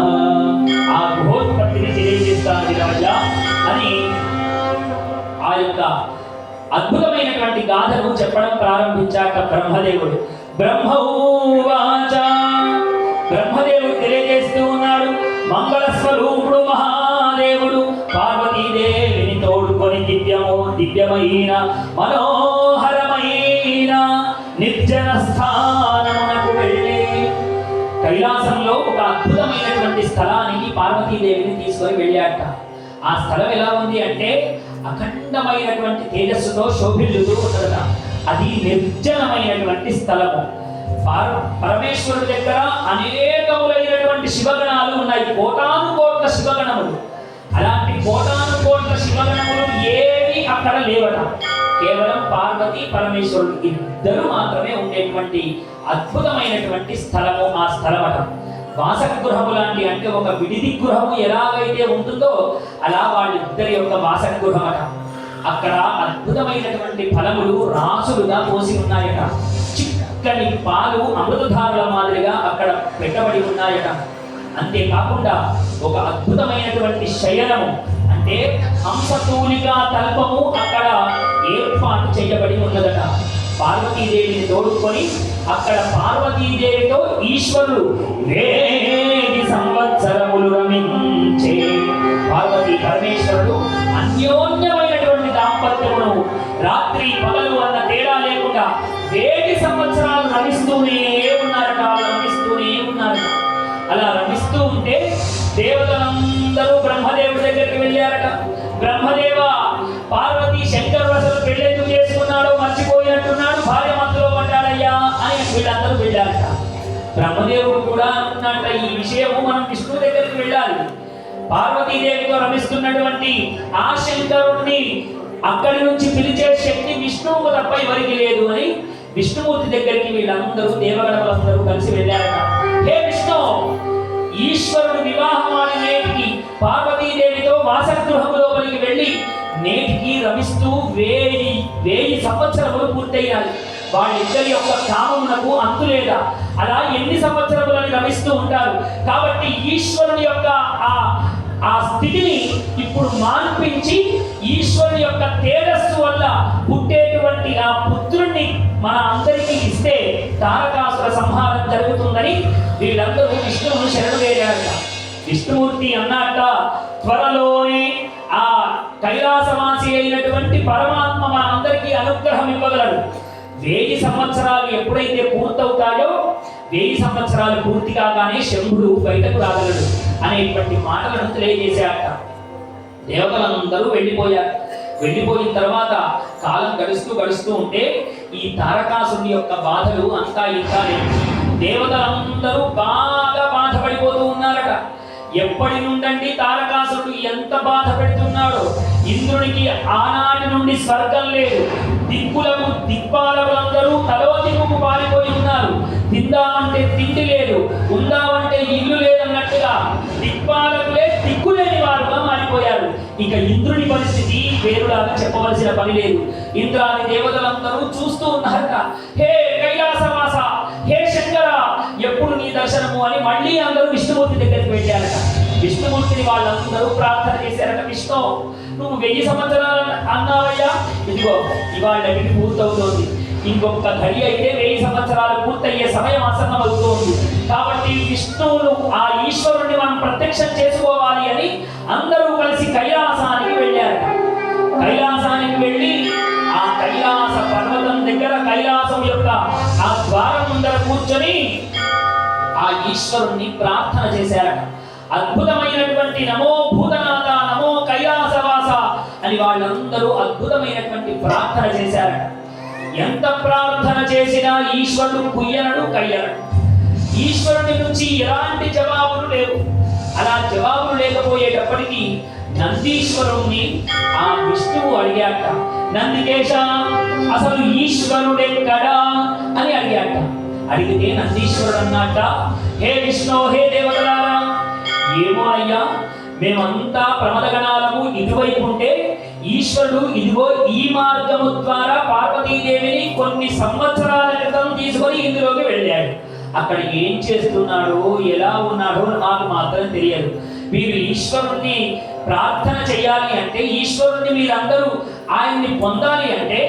ఆ గుహోత్పత్తిని తెలియజేస్తాను రాజా అని ఆ యొక్క అద్భుతమైనటువంటి గాథను చెప్పడం ప్రారంభించాక బ్రహ్మదేవుడు. బ్రహ్మవాచ, బ్రహ్మదేవుడు తెలియజేస్తూ ఉన్నాడు. మంగళ స్వరూపుడు మహాదేవుడు పార్వతీదేవిని తోడుకొని దివ్యమైన మనోహరమైన నిర్జన స్థానమునకు వెళ్ళి కైలాసంలో ఒక అద్భుతమైనటువంటి స్థలానికి పార్వతీదేవిని తీసుకొని వెళ్ళాట. ఆ స్థలం ఎలా ఉంది అంటే అఖండమైనటువంటి తేజస్సుతో శోభిల్లుతూ ఉన్నదట. అది నిర్జనమైనటువంటి స్థలము. పరమేశ్వరుడి దగ్గర అనేకములైనటువంటి శివగణాలు ఉన్నాయి, కోటాను కోట్ల శివగణములు. అలాంటి కోటాను కోట్ల శివగణములు ఏవి అక్కడ లేవట. కేవలం పార్వతీ పరమేశ్వరుడు ఇద్దరు మాత్రమే ఉండేటువంటి అద్భుతమైనటువంటి స్థలము ఆ స్థలమట. వాసగృహము లాంటి, అంటే ఒక విడిది గృహము ఎలాగైతే ఉంటుందో అలా వాళ్ళిద్దరి యొక్క వాసగృహమట. అక్కడ అద్భుతమైనటువంటి ఫలములు రాసులుగా పోసి ఉన్నాయట. చిక్కని పాలు అమృతధారుల మాదిరిగా అక్కడ పెట్టబడి ఉన్నాయట. అంతేకాకుండా ఒక అద్భుతమైనటువంటి శయనము, అంటే హంసతూలికా తల్పము అక్కడ ఏర్పాటు చేయబడి ఉన్నదట. పార్వతీదేవిని తోడుకొని అక్కడ పార్వతీదేవితో ఈశ్వరుడు వేది సంవత్సరములు రమించే పార్వతీ పరమేశ్వరుడు అన్యోన్యమైనటువంటి దాంపత్యమును రాత్రి పగలు అన్న తేడా లేకుండా వేది సంవత్సరాలు రమిస్తూనే ఉన్నారట. అలా రమిస్తూ ఉంటే దేవతల వెళ్ళారట. బ్రహ్మదేవ పార్వతి శంకరుడు అసలు పెళ్ళెందుకు చేసుకున్నాడో మర్చిపోయినట్టున్నాడు, భార్య మధ్యలో పడ్డాడయ్యా అని వీళ్ళందరూ వెళ్ళారట. బ్రహ్మదేవుడు కూడా అనుకున్నట్ట ఈ విషయము మనం విష్ణువు దగ్గరికి వెళ్ళాలి. పార్వతీదేవితో రమిస్తున్నటువంటి ఆ శంకరుడిని అక్కడి నుంచి పిలిచే శక్తి విష్ణువుకు తప్ప ఎవరికి లేదు అని విష్ణుమూర్తి దగ్గరికి వీళ్ళందరూ దేవగణములందరూ కలిసి వెళ్ళారట. హే విష్ణు, ఈశ్వరుడు వివాహమాడి నేటికి పార్వతీదేవితో వాసగృహము లోపలికి వెళ్ళి నేటికి రమిస్తూ 1000 సంవత్సరములు పూర్తయ్యాలి. వాళ్ళిద్దరి యొక్క కామమునకు అంతు లేదా? అలా ఎన్ని సంవత్సరములని రమిస్తూ ఉంటారు. కాబట్టి ఈశ్వరుని యొక్క ఆ స్థితిని ఇప్పుడు మాన్పించి ఈశ్వరుని యొక్క తేజస్సు వల్ల పుట్టేటువంటి ఆ పుత్రుణ్ణి మన అందరికీ ఇస్తే తారకాసుర సంహారం జరుగుతుందని వీళ్ళందరూ విష్ణువును శరణు వేరారట. విష్ణుమూర్తి అన్నట్ట త్వరలోనే ఆ కైలాసవాసి అయినటువంటి పరమాత్మ మన అందరికీ అనుగ్రహం ఇవ్వగలడు. 1000 సంవత్సరాలు ఎప్పుడైతే పూర్తవుతాయో 1000 సంవత్సరాలు పూర్తి కాగానే శంభుడు బయటకు రాగలడు అనేటువంటి మాటలను తెలియజేశారట. దేవతలందరూ వెళ్ళిపోయారు. వెళ్ళిపోయిన తర్వాత కాలం గడుస్తూ ఉంటే ఈ తారకాసురుని యొక్క బాధలు అంతా ఇంకా లేదు. దేవతలందరూ బాగా బాధపడిపోతూ ఉన్నారట. ఎప్పటి నుండండి తారకాసురుడు ఎంత బాధ పెడుతున్నాడో. ఇంద్రునికి ఆనాటి నుండి స్వర్గం లేదు. దిక్పాలకులందరూ తలో దిక్కుకు పారిపోయి ఉన్నారు. తిందామంటే తిండి లేదు, ఉందామంటే ఇల్లు లేదన్నట్టుగా దిక్పాలకులే దిక్కులేని వారుగా మారిపోయారు. ఇక ఇంద్రుని పరిస్థితి వేరులాగా చెప్పవలసిన పని లేదు. ఇంద్రాది దేవతలందరూ చూస్తూ ఉన్నారట. హే కైలాసవాస, హే శంకర, ఎప్పుడు నీ దర్శనము అని మళ్ళీ అందరూ విష్ణుమూర్తి దగ్గరికి వెళ్ళారట. విష్ణుమూర్తిని వాళ్ళందరూ ప్రార్థన చేశారట. విష్ణు, నువ్వు 1000 సంవత్సరాలు అన్నావయ్యా, ఇదిగో ఇవాళ వీటి పూర్తవుతోంది. ఇంకొక ఘడి అయితే 1000 సంవత్సరాలు పూర్తయ్యే సమయం ఆసన్నమవుతోంది. కాబట్టి విష్ణువును ఆ ఈశ్వరుణ్ణి మనం ప్రత్యక్షం చేసుకోవాలి అని అందరూ కలిసి కైలాసానికి వెళ్ళారు. కైలాసానికి వెళ్ళి ఆ కైలాస పర్వతం దగ్గర కైలాసం యొక్క ఆ ద్వారం ముందర కూర్చొని ఆ ఈశ్వరుణ్ణి ప్రార్థన చేశారట. అద్భుతమైనటువంటి నమో భూతనాథ, నమో కైలాసవాస అని వాళ్ళందరూ అద్భుతమైనటువంటి ప్రార్థన చేశారట. ఎంత ప్రార్థన చేసినా ఈశ్వరుడు కుయ్యనడు కయ్యనడు. ఈశ్వరుని నుంచి ఎలాంటి జవాబులు లేవు. అలా జవాబులు లేకపోయేటప్పటికీ నందీశ్వరుణ్ణి ఆ విష్ణువు అడిగాట. నందికేశ, అసలు ఈశ్వరుడెక్కడా అని అడిగాట. అడిగితే నందీశ్వరుడు అన్నట, హే విష్ణు, హే దేవతలారా, ఏమో అయ్యా, మేమంతా ప్రమదగణాలము ఇటువైపు ఉంటే ఈశ్వరుడు ఇదిగో ఈ మార్గము ద్వారా పార్వతీదేవిని కొన్ని సంవత్సరాల క్రితం తీసుకొని ఇందులోకి వెళ్ళాడు. అక్కడ ఏం చేస్తున్నాడో ఎలా ఉన్నాడో నాకు మాత్రం తెలియదు. మీరు ఈశ్వరుణ్ణి ప్రార్థన చేయాలి అంటే, ఈశ్వరుణ్ణి మీరందరూ ఆయన్ని పొందాలి అంటే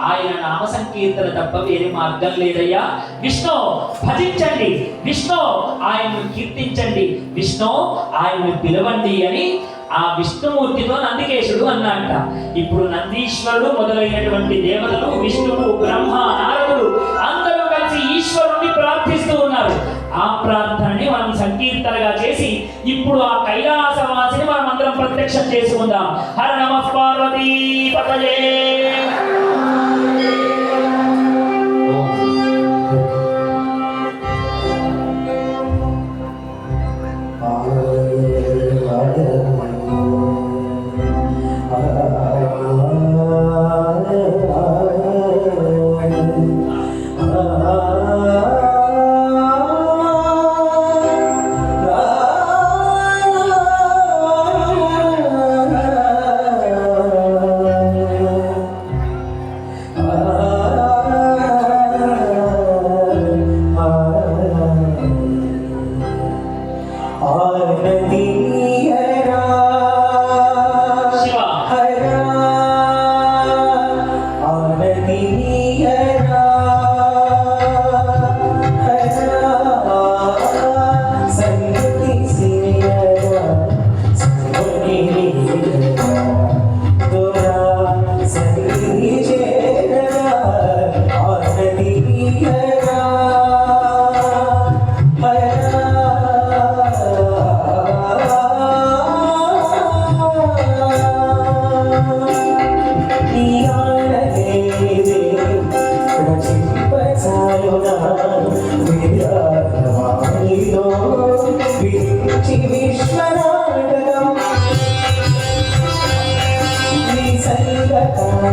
ఆయన నామ సంకీర్తన తప్ప వేరే మార్గం లేదయ్యా. విష్ణు భజించండి, విష్ణు ఆయన్ను కీర్తించండి, విష్ణు ఆయన్ను పిలవండి అని ఆ విష్ణుమూర్తితో నందికేశుడు అన్నట. ఇప్పుడు నందీశ్వరుడు మొదలైనటువంటి దేవతలు, విష్ణువు, బ్రహ్మ, నారదుడు అందరూ కలిసి ఈశ్వరుణ్ణి ప్రార్థిస్తూ ఉన్నారు. ఆ ప్రార్థనని మనం సంకీర్తనగా చేసి ఇప్పుడు ఆ కైలాసవాసిని మనం అందరం ప్రత్యక్షం చేసుకుందాం. హర నమః పార్వతీ పతయే.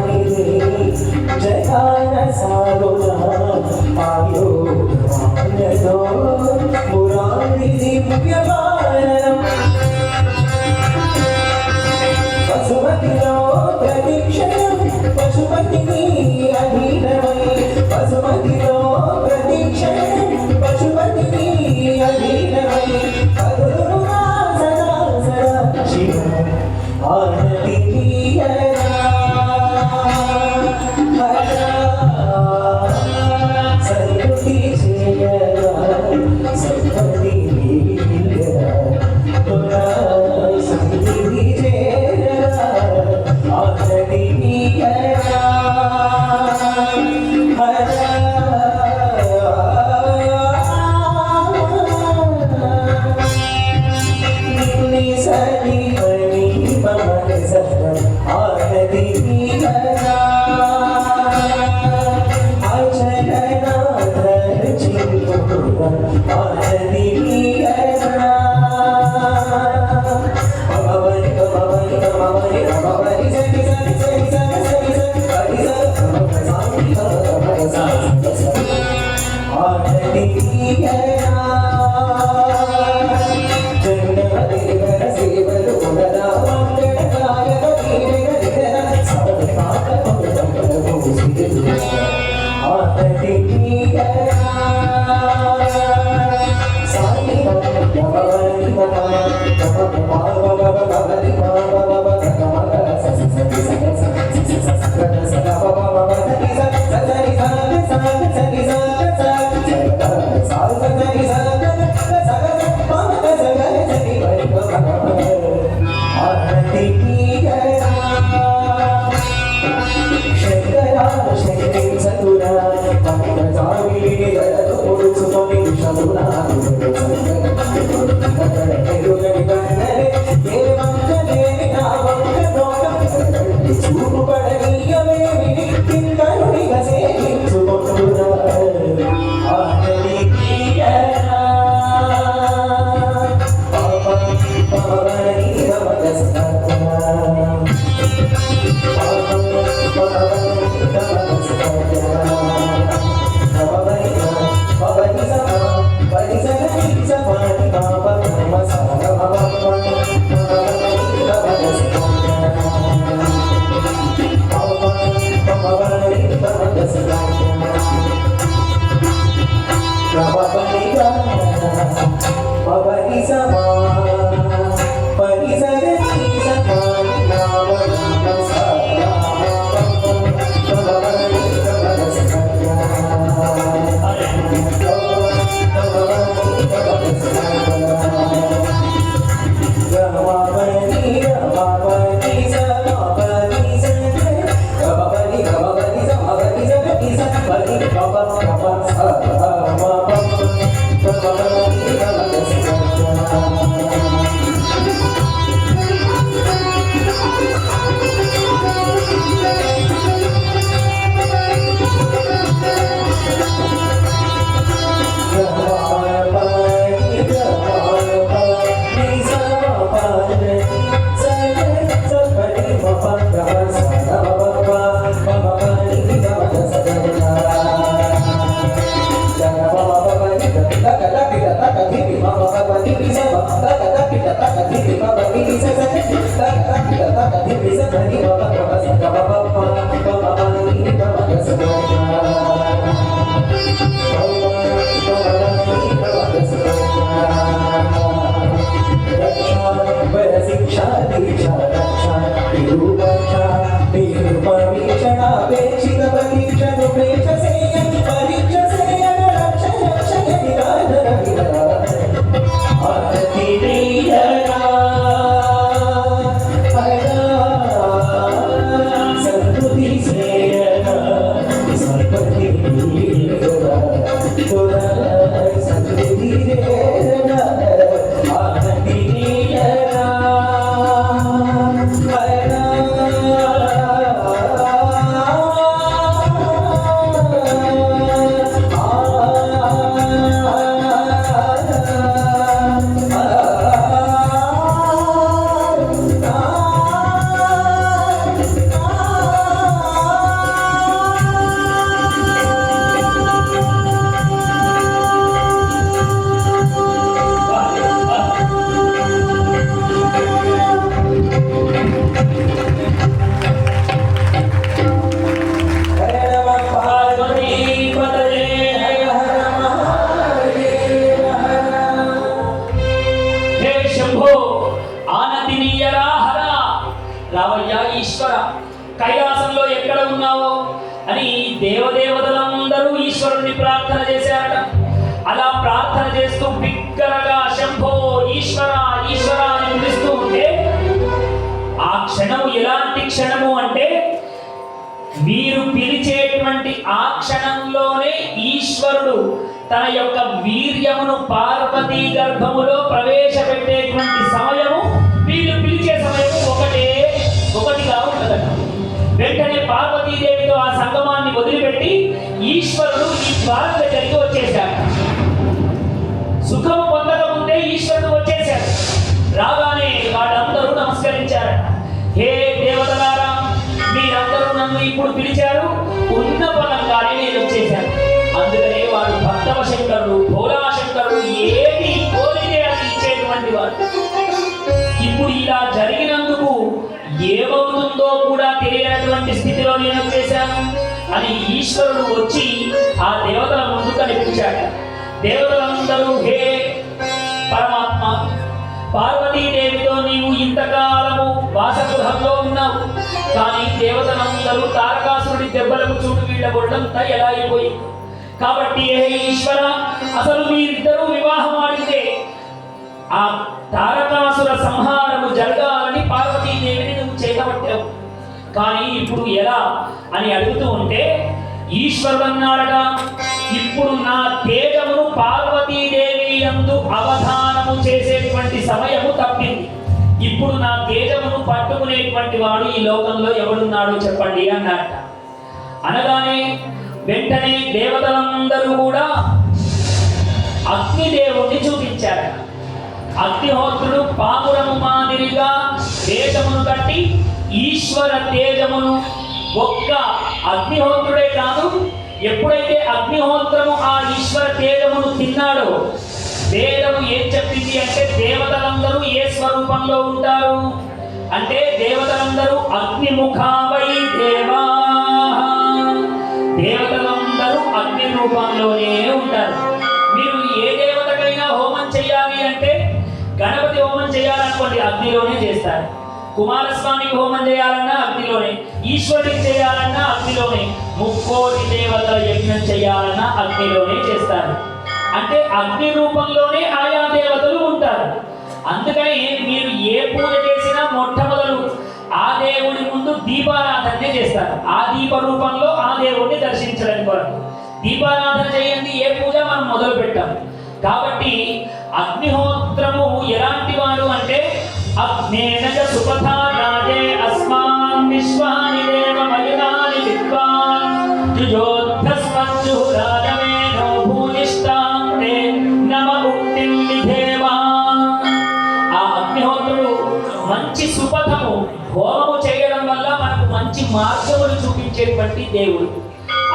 మానిదే జగాన సాగునా ఆయోగమానదో మురారి దివ్యమానం పశుమతిలో ప్రదీక్షణం పశుపతిని అధీనమై పశుమతిలో ప్రదీక్షణం పశుపతిని అధీనమై కరుణా సదా సదా శివ ఆనతి సరుటి చేయరా సపతి సంగతి చేయరా ఆనతి సరి మణి మమన సహ ఆనతి అని దేవదేవతలందరూ ఈశ్వరుని ప్రార్థన చేశారట. అలా ప్రార్థన చేస్తూ బిగ్గరగా శంభో ఈశ్వర ఈశ్వర అని పిలుస్తూ ఉంటే ఆ క్షణము ఎలాంటి క్షణము అంటే మీరు పిలిచేటువంటి ఆ క్షణంలోనే ఈశ్వరుడు తన యొక్క వీర్యమును పార్వతీ గర్భములో ప్రవేశపెట్టేటువంటి సమయము వీళ్ళు పిలిచే సమయము ఒకటిగా ఉంటుందట. వెంటనే పార్వతీదేవితో ఆ సంగమాన్ని వదిలిపెట్టి ఈశ్వరుడు ఈ ద్వారం దగ్గరికి వచ్చేశాడు. సుఖము పొందకముందే ఈశ్వరుడు వచ్చేశాడు. రాగానే వాళ్ళందరూ నమస్కరించారట. హే దేవతలారా, మీరందరూ నన్ను ఇప్పుడు పిలిచారు, ఉన్న పలంగానే నేను వచ్చేశాను. అందుకనే వాడు భక్తవ శంకరుడు భోలాశంకరుడు ఏది కోరితే అది ఇచ్చేటువంటి వాడు. ఇప్పుడు ఇలా జరిగినందుకు ఏమవుతుందో కూడా తెలియనటువంటి స్థితిలో నేను వచ్చేశాను అని ఈశ్వరుడు వచ్చి ఆ దేవతల ముందు కనిపించాడు. దేవతలందరూ హే పరమాత్మ, పార్వతీదేవితో నీవు ఇంతకాలము వాసగృహంలో ఉన్నావు, కానీ దేవతలందరూ తారకాసురుడి దెబ్బలకు చూడు వీళ్ళ ఒళ్ళంతా ఎలా అయిపోయింది. కాబట్టి హే ఈశ్వర, అసలు మీరిద్దరూ వివాహం ఆడితే ఆ తారకాసుర సంహారము జరగాలని పార్వతీదేవిని నువ్వు చేతబట్టావు, కానీ ఇప్పుడు ఎలా అని అడుగుతూ ఉంటే ఈశ్వరుడు అన్నాడట, ఇప్పుడు నా తేజమును పార్వతీదేవి యందు అవధానము చేసేటువంటి సమయము తప్పింది. ఇప్పుడు నా తేజమును పట్టుకునేటువంటి వాడు ఈ లోకంలో ఎవడున్నాడో చెప్పండి అన్నాడట. అనగానే వెంటనే దేవతలందరూ కూడా అగ్నిదేవుణ్ణి చూపించారు. అగ్నిహోత్రుడు పామురము మాదిరిగా తేజమును కట్టి ఈశ్వర తేజమును ఒక్క అగ్నిహోత్రుడే కాదు, ఎప్పుడైతే అగ్నిహోత్రము ఆ ఈశ్వర తేజమును తిన్నాడో వేదము ఏం చెప్పింది అంటే దేవతలందరూ ఏ స్వరూపంలో ఉంటారు అంటే దేవతలందరూ అగ్నిముఖావై దేవా, దేవతలందరూ అగ్ని రూపంలోనే ఉంటారు. మీరు ఏ దేవతకైనా హోమం చేయాలి అంటే గణపతి హోమం చేయాలనుకోండి అగ్నిలోనే చేస్తారు, కుమారస్వామికి హోమం చేయాలన్నా అగ్నిలోనే, ఈశ్వరుడికి చేయాలన్నా అగ్నిలోనే, ముక్కోటి దేవతల యజ్ఞం చేయాలన్నా అగ్నిలోనే చేస్తారు. అంటే అగ్ని రూపంలోనే ఆయా దేవతలు ఉంటారు. అందుకని మీరు ఏ పూజ చేసినా మొట్టమొదలు ఆ దేవుడి ముందు దీపారాధన చేస్తారు. ఆ దీప రూపంలో ఆ దేవుడిని దర్శించడానికి కొరకు దీపారాధన చేయండి, ఏ పూజ మనం మొదలు పెట్టాం. కాబట్టి అగ్నిహోత్రము ఎలాంటి వాడు అంటే అగ్నేన చ సుపథా రాజే అస్మాన్ విశ్వాని దేవమయునాని విద్వాన్ జుజోద్ధస్మజ్జు రాజమేనో భూనిష్టాం తే నమ ఉక్తిం విధేవా. ఆ అగ్నిహోత్రుడు మంచి సుపథము హోమము చేయడం వల్ల మనకు మంచి మార్గములు చూపించేటువంటి దేవుడు.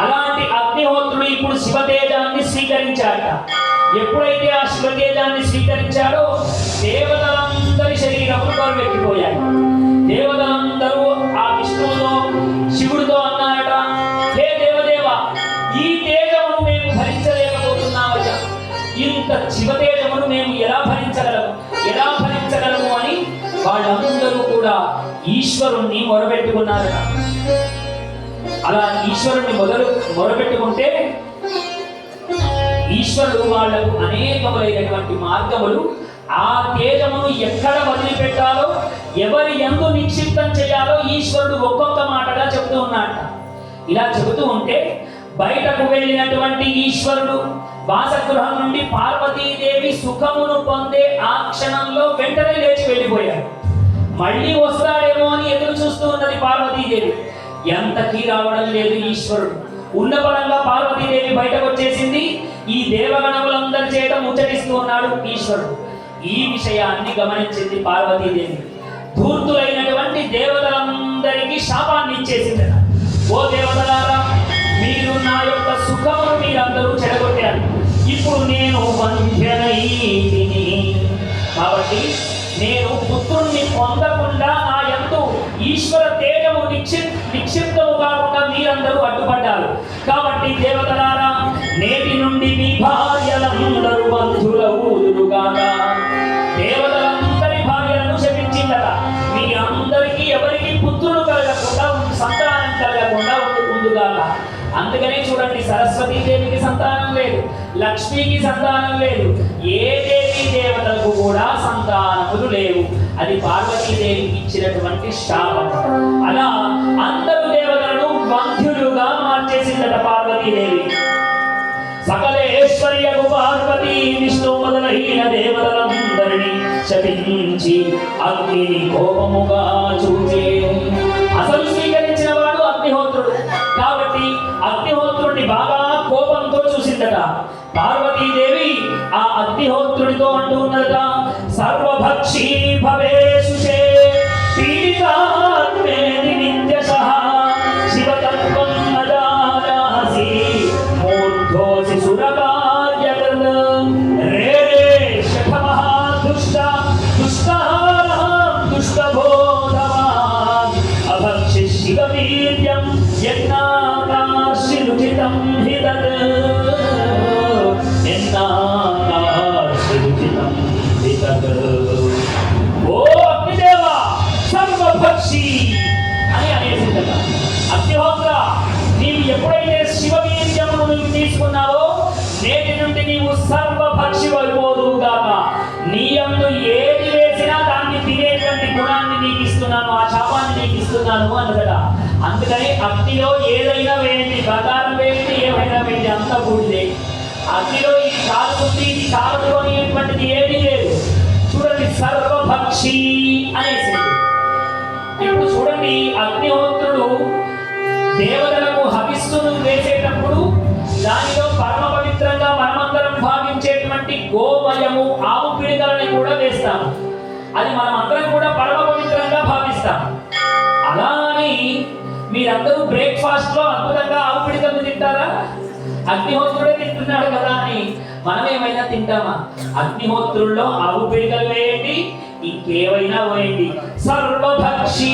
అలాంటి అగ్నిహోత్రుడు ఇప్పుడు శివతేజాన్ని స్వీకరించాట. ఎప్పుడైతే ఆ శివతేజాన్ని స్వీకరించాడో దేవతలందరి శరీరములు బరువెక్కిపోయాయి. దేవతలందరూ ఆ విష్ణువుతో శివుడితో అన్నారట, హే దేవదేవ, ఈ తేజమును మేము భరించలేకపోతున్నామట, ఇంత శివతేజమును మేము ఎలా భరించగలము అని వాళ్ళందరూ కూడా ఈశ్వరుణ్ణి మొరబెట్టుకున్నారట. అలా ఈశ్వరుణ్ణి మొరబెట్టుకుంటే ఈశ్వరుడు వాళ్లకు అనేకములైనటువంటి మార్గములు, ఆ తేజమును ఎక్కడ వదిలిపెట్టాలో, ఎవరి యందు నిక్షిప్తం చేయాలో ఈశ్వరుడు ఒక్కొక్క మాటగా చెబుతూ ఉన్నాడు. ఇలా చెబుతూ ఉంటే బయటకు వెళ్ళినటువంటి ఈశ్వరుడు వాసగృహం నుండి పార్వతీదేవి సుఖమును పొందే ఆ క్షణంలో వెంటనే లేచి వెళ్ళిపోయాడు. మళ్ళీ వస్తాడేమో అని ఎదురు చూస్తూ ఉన్నది పార్వతీదేవి. ఎంతకీ రావడం లేదు ఈశ్వరుడు. ఉన్న పరంగా పార్వతీదేవి బయటకు వచ్చేసింది. ఈ దేవగణములందరి చేత ముచ్చటిస్తూ ఉన్నాడు ఈశ్వరుడు. ఈ విషయాన్ని గమనించింది పార్వతీదేవి. ధూర్తులైనటువంటి దేవతలందరికీ శాపాన్ని ఇచ్చేసింది. ఓ దేవతలారా, మీరు నా యొక్క సుఖమును మీరందరూ చెడగొట్టారు. ఇప్పుడు నేను వంధ్యనైతిని, కాబట్టి నేను పుత్రుణ్ణి పొందకుండా నా యందు ఈశ్వర తేజము నిక్షిప్తము కాకుండా మీరందరూ అడ్డుపడ్డారు. కాబట్టి దేవతలారా, నేటి నుండి మీ భార్యలందరూ బంధువులవుదురుగాక. దేవతలందరి భార్యలను శపించిందట. మీ అందరికీ ఎవరికి పుత్రులు కలగకుండా సంతానం కలగకుండా ఉండుగాక. అందుకనే చూడండి, సరస్వతీదేవికి సంతానం లేదు, లక్ష్మికి సంతానం లేదు, ఏ దేవి దేవతలకు కూడా సంతానములు లేవు. అది పార్వతీదేవికి ఇచ్చినటువంటి శాపం. అలా అందరు దేవతలను వంధ్యులుగా మార్చేసిందట పార్వతీదేవి. సకలేశ్వర్యకు పార్వతీ విష్ణు మొదలైన దేవతలందరినీ శపించి అగ్నిని కోపముగా చూచే. అసలు స్వీకరించిన వాడు అగ్నిహోత్రుడు కాబట్టి అగ్నిహోత్రుడిని బాగా కోపంతో చూసిందట పార్వతీదేవి. ఆ అగ్నిహోత్రుడితో అంటూ ఉన్నదట, సర్వభక్షీ భవేషుషే పీడితాత్మేతి నిత్యశః శివతత్వం నజానాసి మూర్ధోసి సురకార్యకృత్ రే రే శఠమహాదుష్ట దుష్టహారం దుష్టబోధవాన్ అభక్షిశివవీర్యం యజ్ఞాకాశిరుచితం హి తత్ యజ్ఞాకాశిరుచితం హి తత్. ఓ అగ్నిదేవ సర్వభక్షి అని అనేసిందట. అగ్నిహోత్ర, నీవు ఎప్పుడైతే శివవీర్యమును నువ్వు తీసుకున్నావో నేటి నుండి నీవు సర్వభక్షి అయిపోదువుగాక. నీ యందు ఏది వేసినా దాన్ని తినేటువంటి గుణాన్ని నీకు ఇస్తున్నాను, ఆ శాపాన్ని నీకు ఇస్తున్నాను అన్నదట. అందుకని అగ్నిలో ఏదైనా వేయండి, ప్రకారం వేయండి, ఏమైనా వేయండి, అంత బూడిదే. అగ్నిలో ఇది కాలుతుంది, ఇది కాలదు అనేటువంటిది ఏది లేదు. చూడండి, సర్వభక్షి అనేసింది. ఇప్పుడు చూడండి, అగ్నిహోత్రుడు దేవతలకు హవిస్సును వేసేటప్పుడు దానిలో పరమ పవిత్రంగా మనమందరం భావించేటువంటి గోమయము, ఆవు పిడికలని కూడా వేస్తాము. అది మనమందరం కూడా పరమ పవిత్రంగా భావిస్తాం. అలా అని మీరందరూ బ్రేక్ఫాస్ట్ లో అద్భుతంగా ఆవు పిడికలు తింటారా? అగ్నిహోత్రుడే తింటున్నాడు కదా అని మనం ఏమైనా తింటామా? అగ్నిహోత్రుల్లో ఆవు పిడికలు వేయండి, ఇంకేమైనా వేయండి, సర్వభక్షి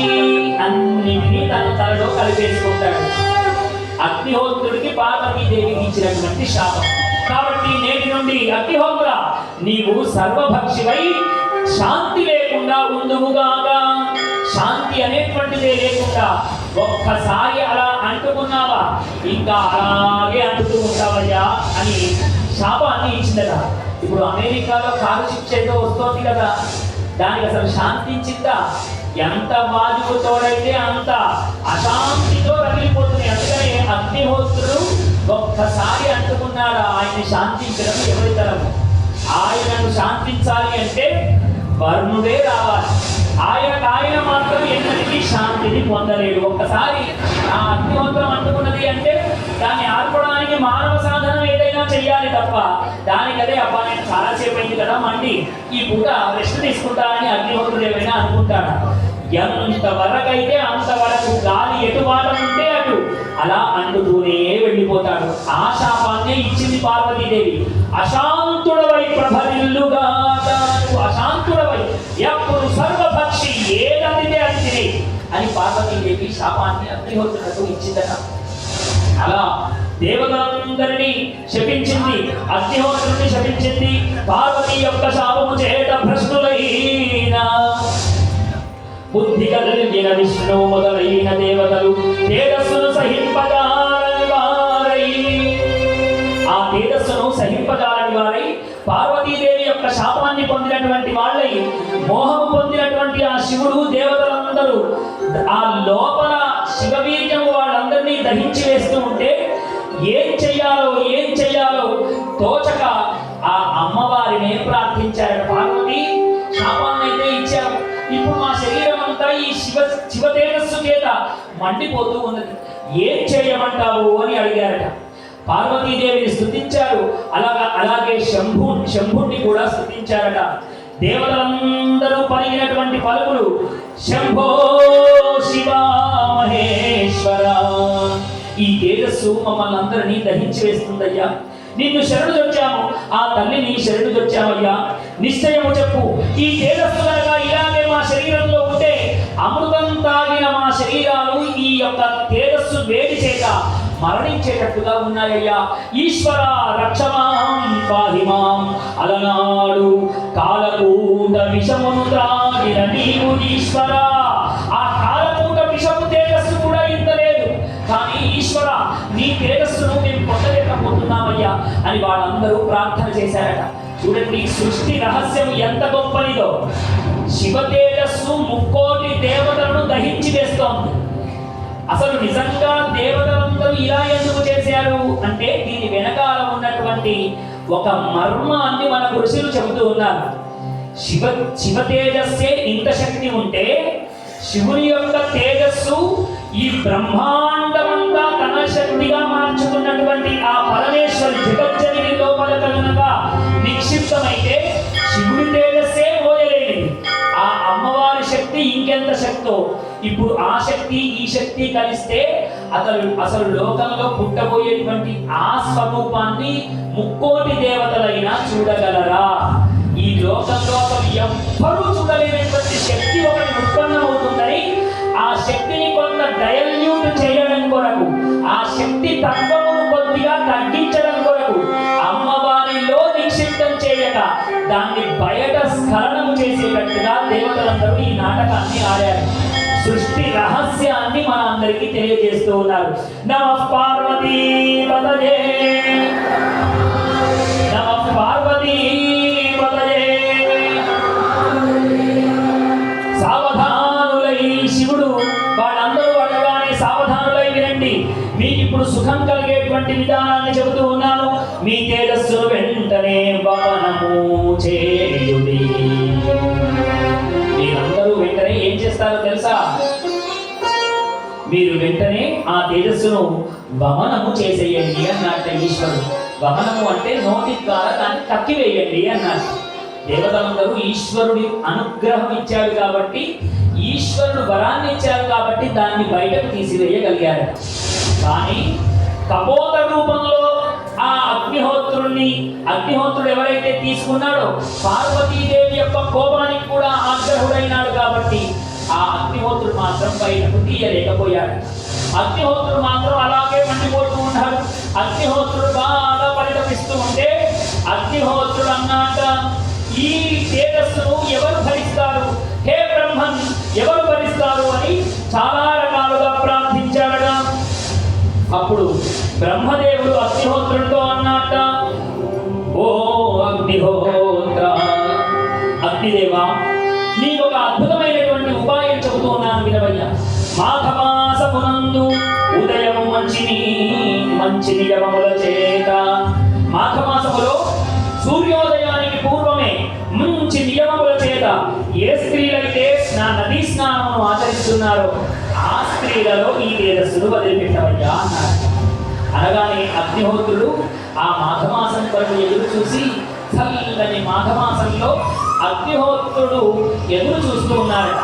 అన్నింటినీ తన తలలో కలిపేసుకుంటాడు. అగ్నిహోత్రుడికి పార్వతీదేవికి ఇచ్చినటువంటి శాపం. కాబట్టి నేటి నుండి అగ్నిహోత్ర, నీవు సర్వభక్షివై శాంతి లేకుండా ఉందువుగాక. శాంతి అనేటువంటిదే లేకుండా ఒక్కసారి అలా అంటుకున్నావా ఇంకా అలాగే అంటుతూ ఉంటావయ్యా అని శాపాన్ని ఇచ్చిందట. ఇప్పుడు అమెరికాలో కారు శిక్ష ఏదో వస్తోంది కదా, దానికి అసలు శాంతించిందా? ఎంత బాధుతోడైతే అంత అశాంతితో రగిలిపోతుంది. అందుకని అగ్నిహోత్రుడు ఒక్కసారి అంటుకున్నాడా ఆయన్ని శాంతించడం ఎవరి తరము? ఆయనను శాంతించాలి అంటే వర్ణుడే రావాలి. ఆయన మాత్రం ఎన్నటికీ శాంతిని పొందలేడు. ఒక్కసారి ఆ అగ్నిహోత్రం అంటుకున్నది అంటే దాన్ని ఆర్పడానికి మానవ సాధనం ఏదైనా చెయ్యాలి తప్ప దానికదే అబ్బా నేను చాలాసేపు అయింది కదా మండి ఈ పూట రెస్ట్ తీసుకుంటానని అగ్నిహోత్రుడు ఏమైనా అనుకుంటాడా? ఎంతవరకైతే అంతవరకు గాలి ఎటు వాడనుంటే అటు అలా అంటుతూనే వెళ్ళిపోతాడు. ఆ శాపాన్ని ఇచ్చింది పార్వతీదేవి. అశాంతుడవై ప్రభరిల్లుగా, అశాంతుడవై ఎప్పుడు సర్వభక్షి ఏదందితే అది తినే అని పార్వతీదేవి శాపాన్ని అగ్నిహోత్రులకు ఇచ్చిందట. అలా దేవతలందరినీ శపించింది, అగ్నిహోత్రుడిని శపించింది. పార్వతి యొక్క శాపము చేత భ్రష్టులైన బుద్ధి కలిగిన విష్ణు మొదలైన దేవతలు తేజస్సును సహింపజాలని వారై, ఆ తేజస్సును సహింపజాలని వారై పార్వతీదేవి యొక్క శాపాన్ని పొందినటువంటి వాళ్ళై మోహం పొందినటువంటి ఆ శివుడు దేవతలందరూ ఆ లోపల శివవీర్యము వాళ్ళందరినీ దహించి వేస్తూ ఉంటే ఏం చెయ్యాలో తోచక ఆ అమ్మవారినే ప్రార్థించారు. పార్వతి, శాపాన్ని అయితే ఇచ్చారు, ఇప్పుడు మా శరీరం అంతా ఈ శివ తేజస్సు చేత మండిపోతూ ఉన్నది, ఏం చేయమంటావు అని అడిగారట. పార్వతీదేవిని స్తుతించారు. అలాగే శంభుణ్ణి కూడా స్తుతించారట. దేవతలందరూ పలికినటువంటి పలుకులు శంభో శివ మహేశ్వర, ఈ తేజస్సు మమ్మల్ని అందరినీ దహించి వేస్తుందయ్యా. నిన్ను శరణు చొచ్చాము, ఆ తల్లిని శరణు చొచ్చామయ్యా. నిశ్చయము చెప్పు, ఈ తేజస్సు కనుక ఇలాగే మా శరీరంలో ఉంటే అమృతం తాగిన మా శరీరాలు ఈ యొక్క తేజస్సు వేడి చేత మరణించేటట్టుగా ఉన్నాయ్యా. ఈశ్వర రక్షమాం పాహిమాం. అలనాడు కాలకూట విషమును త్రాగిన నీవు ఈశ్వర, ఆ కాలకూట విషము తేజస్సు కూడా ఇంత లేదు. కానీ ఈశ్వర నీ తేజస్సును మేము పొందలేకపోతున్నామయ్యా అని వాళ్ళందరూ ప్రార్థన చేశారట. చూడండి సృష్టి రహస్యం ఎంత గొప్పనిదో. శివ తేజస్సు ముక్కోటి దేవతలను దహించి వేస్తోంది. అసలు నిజంగా దేవతలందరూ ఇలా ఎందుకు చేశారు అంటే దీని వెనకాల ఉన్నటువంటి ఒక మర్మాన్ని మనకు ఋషులు చెబుతూ ఉన్నారు. శివ తేజస్సే ఇంత శక్తి ఉంటే శివుని యొక్క తేజస్సు ఈ బ్రహ్మాండమంతా తన శక్తిగా మార్చుకున్నటువంటి ఆ పరమేశ్వరి జగజ్జనని లోపల కనుక నిక్షిప్తమైతే శివుడి తేజస్సే మోయలేనిది. ఆ అమ్మవారి శక్తి ఇంకెంత శక్తో. ఇప్పుడు ఆ శక్తి ఈ శక్తి కలిస్తే అసలు లోకంలో పుట్టబోయేటువంటి ఆ స్వరూపాన్ని ముక్కోటి దేవతలైనా చూడగలరా? ఈ లోకంలో అసలు ఎవ్వరూ చూడలేనటువంటి శక్తి ఒకటి ఉత్పన్నమవుతుందని ఆ శక్తిని కొంత డైల్యూట్ చేయడం కొరకు, ఆ శక్తి తత్వమును కొద్దిగా తగ్గించడం కొరకు అమ్మవారిలో నిక్షిప్తం చేయక దాన్ని బయట స్ఖలనము చేసేటట్టుగా దేవతలందరూ ఈ నాటకాన్ని ఆడారు. సృష్టి రహస్యాన్ని మన అందరికీ తెలియజేస్తూ ఉన్నారు. నమః పార్వతీ పతయే, నమః పార్వతీ పతయే. సావధానులై శివుడు వాళ్ళందరూ అడగానే సావధానులై వినండి. మీకు ఇప్పుడు సుఖం కలిగేటువంటి విధానాన్ని చెబుతూ ఉన్నాను. మీ తేజస్సును వెంటనే వమనము చేయుడి. మీరందరూ వెంటనే ఏం చేస్తారో తెలుసా? మీరు వెంటనే ఆ తేజస్సును వమనము చేసేయండి అన్నట్ట ఈశ్వరుడు. వమనము అంటే నోటి ద్వారా దాన్ని కక్కివేయండి అన్నాడు. దేవతలందరూ ఈశ్వరుడి అనుగ్రహం ఇచ్చాడు కాబట్టి, ఈశ్వరుడు వరాన్ని ఇచ్చారు కాబట్టి దాన్ని బయటకు తీసివేయగలిగారు. కానీ కపోత రూపంలో ఆ అగ్నిహోత్రుడు ఎవరైతే తీసుకున్నాడో పార్వతీదేవి యొక్క కోపానికి కూడా ఆగ్రహుడైనాడు కాబట్టి ఆ అగ్నిహోత్రుడు మాత్రం బయటకు తీయలేకపోయాడు. అగ్నిహోత్రుడు మాత్రం అలాగే మండిపోతూ ఉన్నాడు. అగ్నిహోత్రుడు బాగా పరితపిస్తూ ఉంటే అగ్నిహోత్రుడు అన్నాట, ఈ తేజస్సును ఎవరు భరిస్తారు? హే బ్రహ్మన్, ఎవరు భరిస్తారు అని చాలా రకాలుగా ప్రార్థించాడగా. అప్పుడు బ్రహ్మదేవుడు అగ్నిహోత్రుడితో అన్నట్ట, ఓ అగ్నిహోత్ర, అగ్నిదేవా, నీకు ఒక అద్భుతమైనటువంటి ఉపాయం చెబుతూ ఉన్నాను వినవయ్యా. మాఘమాసమునందు ఉదయము మంచి నియమముల చేత, మాఘమాసములో సూర్యోదయానికి పూర్వమే మంచి నియమముల చేత ఏ స్త్రీలైతే నదీ స్నానమును ఆచరిస్తున్నారో ఆ స్త్రీలలో ఈ తేజస్సును వదిలిపెట్టవయ్యా అన్నారు. అనగానే అగ్నిహోత్రుడు ఆ మాఘమాసం కొరకు ఎదురు చూసి, చల్లని మాఘమాసంలో అగ్నిహోత్రుడు ఎదురు చూస్తూ ఉన్నాడట.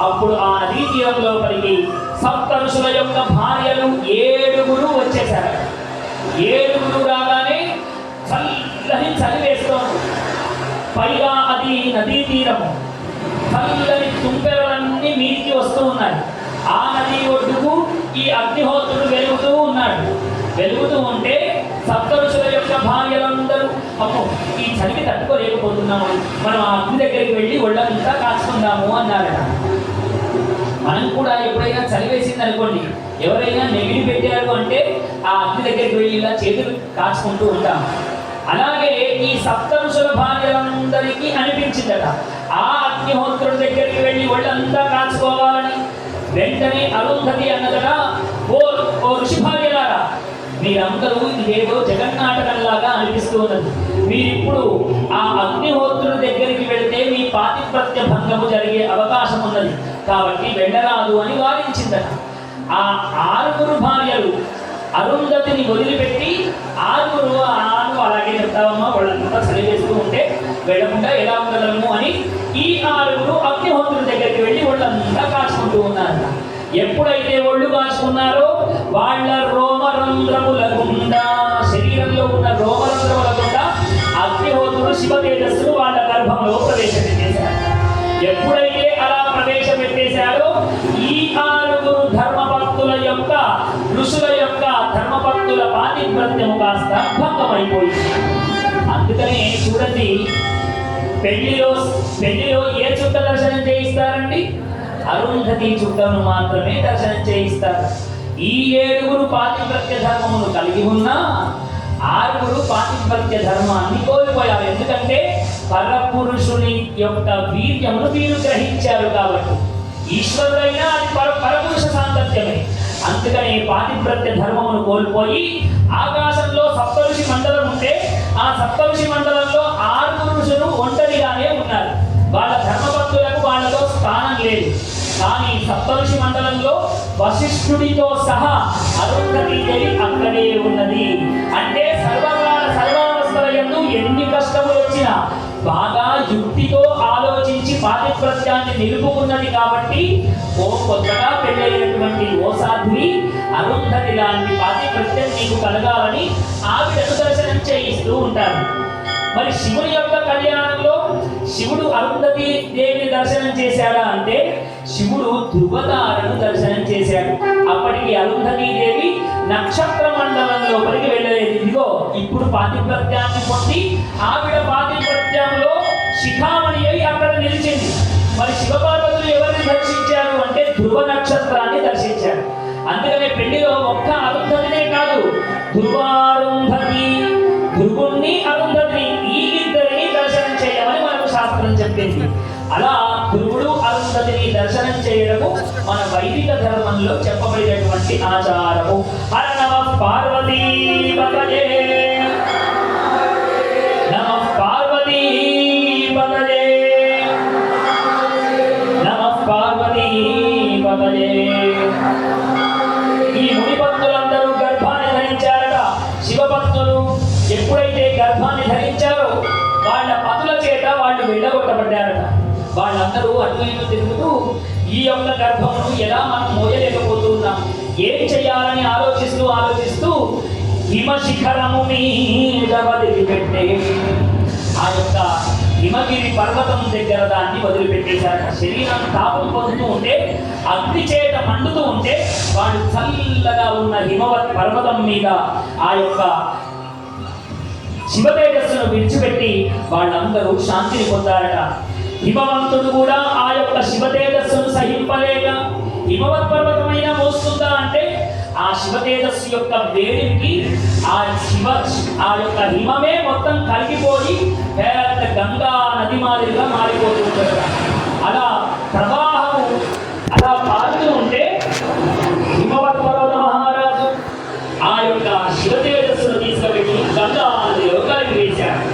అప్పుడు ఆ నదీ తీరం లోపలికి సప్త ఋషుల యొక్క భార్యలు 7 వచ్చేశారు. 7 రాగానే చల్లని చలి వేస్తోంది. పైగా అది నదీ తీరము, చల్లని తుంపెరలన్నీ మీదికి వస్తూ ఉన్నాయి. ఆ నది ఒడ్డుకు ఈ అగ్నిహోత్రుడు వెలుగుతూ ఉన్నాడు. వెలుగుతూ ఉంటే సప్త ఋషుల యొక్క భార్యలందరూ, అమ్మో ఈ చలికి తట్టుకోలేకపోతున్నాము, మనం ఆ అగ్ని దగ్గరికి వెళ్ళి ఒళ్ళంతా కాచుకుందాము అన్నారట. మనం కూడా ఎప్పుడైనా చలి వేసింది అనుకోండి, ఎవరైనా నెగిడి పెట్టారు అంటే ఆ అగ్ని దగ్గరికి వెళ్ళి ఇలా చేతులు కాచుకుంటూ ఉంటాం. అలాగే ఈ సప్త ఋషుల భార్యలందరికీ అనిపించిందట ఆ అగ్నిహోత్రుడి దగ్గరికి వెళ్ళి ఒళ్ళంతా కాచుకోవాలని. వెంటనే అరుంధతి అన్నదట, ఓ ఋషి భార్యలారా, మీరందరూ ఇదేదో జగన్నాటకంలాగా అనిపిస్తూ ఉన్నది. మీరిప్పుడు ఆ అగ్నిహోత్రుడి దగ్గరికి వెళితే మీ పాతివ్రత్య భంగము జరిగే అవకాశం ఉన్నది, కాబట్టి వెళ్ళరాదు అని వారించిందట. ఆ 6 భార్యలు అరుంధతిని వదిలిపెట్టి 6 అలాగే చెప్తావమ్మా, వాళ్ళంతా చదివేస్తూ ఉంటే వెళ్ళకుండా ఎలా ఉండగలము అని ఈ 6 అగ్నిహోత్రుడి దగ్గరికి వెళ్ళి వాళ్ళంతా కాచుకుంటూ ఉన్నారట. ఎప్పుడైతే ఒళ్ళు కాచుకున్నారో వాళ్ళ రోమరంధ్రముల గుండా, శరీరంలో ఉన్న రోమరంధ్రముల గుండా అగ్నిహోత్రుడు శివ తేజస్సును వాళ్ళ గర్భంలో ప్రవేశపెట్టేశాడు. ఎప్పుడైతే అలా ప్రవేశపెట్టేశాడో ఈ 6 ధర్మభక్తుల యొక్క, ఋషుల యొక్క ధర్మభక్తుల పాతివ్రత్యము కాస్త భంగమైపోయింది. అందుకనే చూడండి, పెళ్లిలో ఏ చుట్ట దర్శనం చేయిస్తారండి? అరుంధతి చుట్టను మాత్రమే దర్శనం చేయిస్తారు. ఈ 7 పాతివ్రత్య ధర్మమును కలిగి ఉన్న 6 పాతివ్రత్య ధర్మాన్ని కోల్పోయారు. ఎందుకంటే పరపురుషుని యొక్క వీర్యమును వీరు గ్రహించారు కాబట్టి. ఈశ్వరుడైనా అది పరపురుష సాంగత్యమే. అందుకని పాతివ్రత్య ధర్మమును కోల్పోయి ఆకాశంలో సప్తఋషి మండలం ఉంటే ఆ సప్తఋషి మండలంలో 6 ఋషులు ఒంటరిగానే ఉన్నారు. వాళ్ళ ధర్మభక్తులకు వాళ్ళలో స్థానం లేదు. కానీ సప్తఋషి మండలంలో వశిష్ఠుడితో సహా అరుంధతీదేవి అక్కడే ఉన్నది. అంటే సర్వకాల సర్వావస్థలయందు ఎన్ని కష్టములు వచ్చినా బాగా యుక్తితో ఆలోచించి పాతివ్రత్యాన్ని నిలుపుకున్నది కాబట్టి కొత్తగా పెళ్ళైనటువంటి ఓ సాధ్వి అరుంధతి లాంటి పాతివ్రత్యం నీకు కలగాలని ఆవిడను దర్శనం చేయిస్తూ ఉంటారు. మరి శివుని యొక్క కళ్యాణంలో శివుడు అరుంధతి దేవిని దర్శనం చేశాడా అంటే శివుడు ధ్రువతారను దర్శనం చేశాడు. అప్పటికి అరుంధతి దేవి నక్షత్ర మండలం లోపలికి వెళ్ళలేదు. ఇదిగో ఇప్పుడు పాతివ్రత్యాన్ని పొంది ఆవిడ పాతివ్రత్యంలో శిఖామణి అయి అక్కడ నిలిచింది. మరి శివపార్వతులు ఎవరిని దర్శించారు అంటే ధ్రువ నక్షత్రాన్ని దర్శించారు. అందుకనే పెళ్లిలో ఒక్క అరుంధతినే కాదు, ధ్రువారుంధతి, ధ్రువుణ్ణి, అరుంధతిని ఈ ఇద్దరిని దర్శనం చేయమని మనకు శాస్త్రం చెప్పింది. అలా ధ్రువుడు అరుంధతిని దర్శనం చేయడము మన వైదిక ధర్మంలో చెప్పబడినటువంటి ఆచారము. హర నమః పార్వతీ పతయే, నమః పార్వతీ పతయే, నమః పార్వతీ పతయే. ఈ మునిభక్తులందరూ గర్భాన్ని ధరించారట. శివభక్తులు ఎప్పుడైతే గర్భాన్ని ధరించారో వాళ్ళ పతుల చేత వాళ్ళు వెళ్ళగొట్టబడ్డారట. వాళ్ళందరూ అటు ఇటు తిరుగుతూ ఈ యొక్క గర్భమును ఎలా మనం మోయలేకపోతున్నాం, ఏం చేయాలని ఆలోచిస్తూ హిమశిఖరము మీద వదిలిపెట్టే ఆ యొక్క హిమగిరి పర్వతం దగ్గర దాన్ని వదిలిపెట్టేశారట. శరీరం తాపం పొందుతూ ఉంటే, అగ్ని చేత మండుతూ ఉంటే వాళ్ళు చల్లగా ఉన్న హిమవత్ పర్వతం మీద ఆ యొక్క శివతేజస్సును విడిచిపెట్టి వాళ్ళందరూ శాంతిని పొందారట. హిమవంతుడు కూడా ఆ యొక్క శివతేజస్సును సహింపలేక హిమవత్ పర్వతమైనా మోస్తుందా అంటే ఆ శివతేజస్సు యొక్క వేడికి ఆ యొక్క హిమమే మొత్తం కలిగిపోయి పెద్ద గంగా నది మాదిరిగా మారిపోతూ ఉంటారు. అలా ప్రవాహము అలా పారుతూ ఉంటే హిమవత్ పర్వత మహారాజు ఆ యొక్క శివతేజస్సును తీసుకువెళ్ళి గంగా నదిలో కలిగి వేశారు.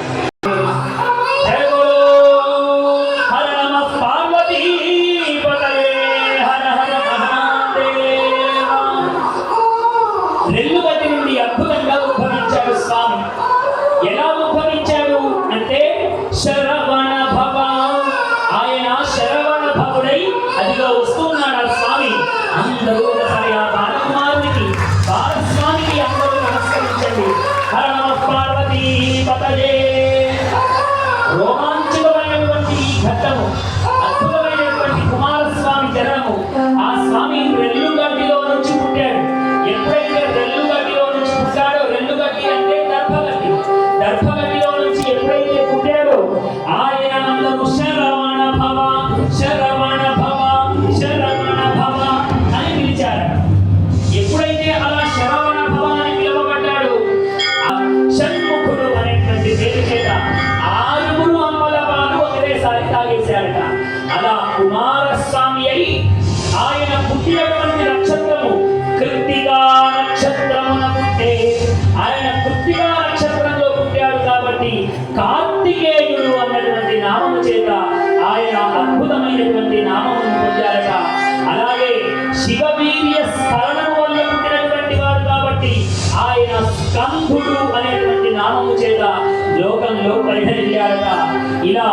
రెల్లుగట్టి నుండి అద్భుతంగా ఉద్భవించాడు స్వామి. ఎలా ఉద్భవించాడు అంటే శరవణ భవ, ఆయన శరవణ భవుడై అదిలో వస్తున్నాడు ఆ స్వామి. అందరూ ఒకసారి ఆ బాలకుమారునికి బాలస్వామికి అందరూ నమస్కరించండి. హర నమః పార్వతీ పతయే. రోమాంచకమైనటువంటి ఈ ఘట్టము, అద్భుతమైనటువంటి కుమారస్వామి జననము. ఆ స్వామి రెల్లుగడ్డిలో నుంచి పుట్టాడు. ఎప్పుడైతే రెల్లుగడ్డిలో నుంచి పుట్టాడో, రెల్లుగడ్డి అంటే దర్భగడ్డి, దర్భగడ్డిలో నుంచి ఎప్పుడైతే పుట్టాడో ఆయన అందరూ శరవణ భవ, శరవణ భవ, శరవణ భవ అని పిలిచారు. ఎప్పుడైతే అలా శరవణ భవ అని పిలువబడ్డాడు, షణ్ముఖుడు అనేటువంటి పేరు చేత 6 అమ్మల పాలు ఒకేసారి తాగేశారట. అలా కుమారస్వామి అయి ఆయన పుట్టినటువంటి నక్షత్రము కృత్తికా నక్షత్రమున పుట్టే. ఆయన కృత్తికా నక్షత్రంలో పుట్టాడు కాబట్టి కార్తికేయుడు అన్నటువంటి నామము చేత ఆయన అద్భుతమైనటువంటి నామమును పొందారట. అలాగే శివవీర్య స్మరణము వల్ల పుట్టినటువంటి వాడు కాబట్టి ఆయన స్కంధుడు అనేటువంటి నామము చేత లోకంలో పరిహరించారట. ఇలా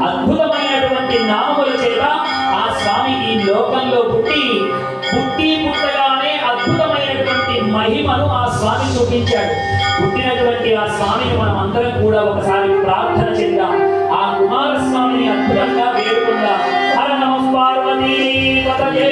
అద్భుతమైనటువంటి నామముల చేత ఆ స్వామి ఈ లోకంలో పుట్టగానే అద్భుతమైనటువంటి మహిమను ఆ స్వామి చూపించాడు. పుట్టినటువంటి ఆ స్వామిని మనం అందరం కూడా ఒకసారి ప్రార్థన చేద్దాం. ఆ కుమారస్వామిని అద్భుతంగా వేడుకుందాం. హర నమః పార్వతీ పతయే.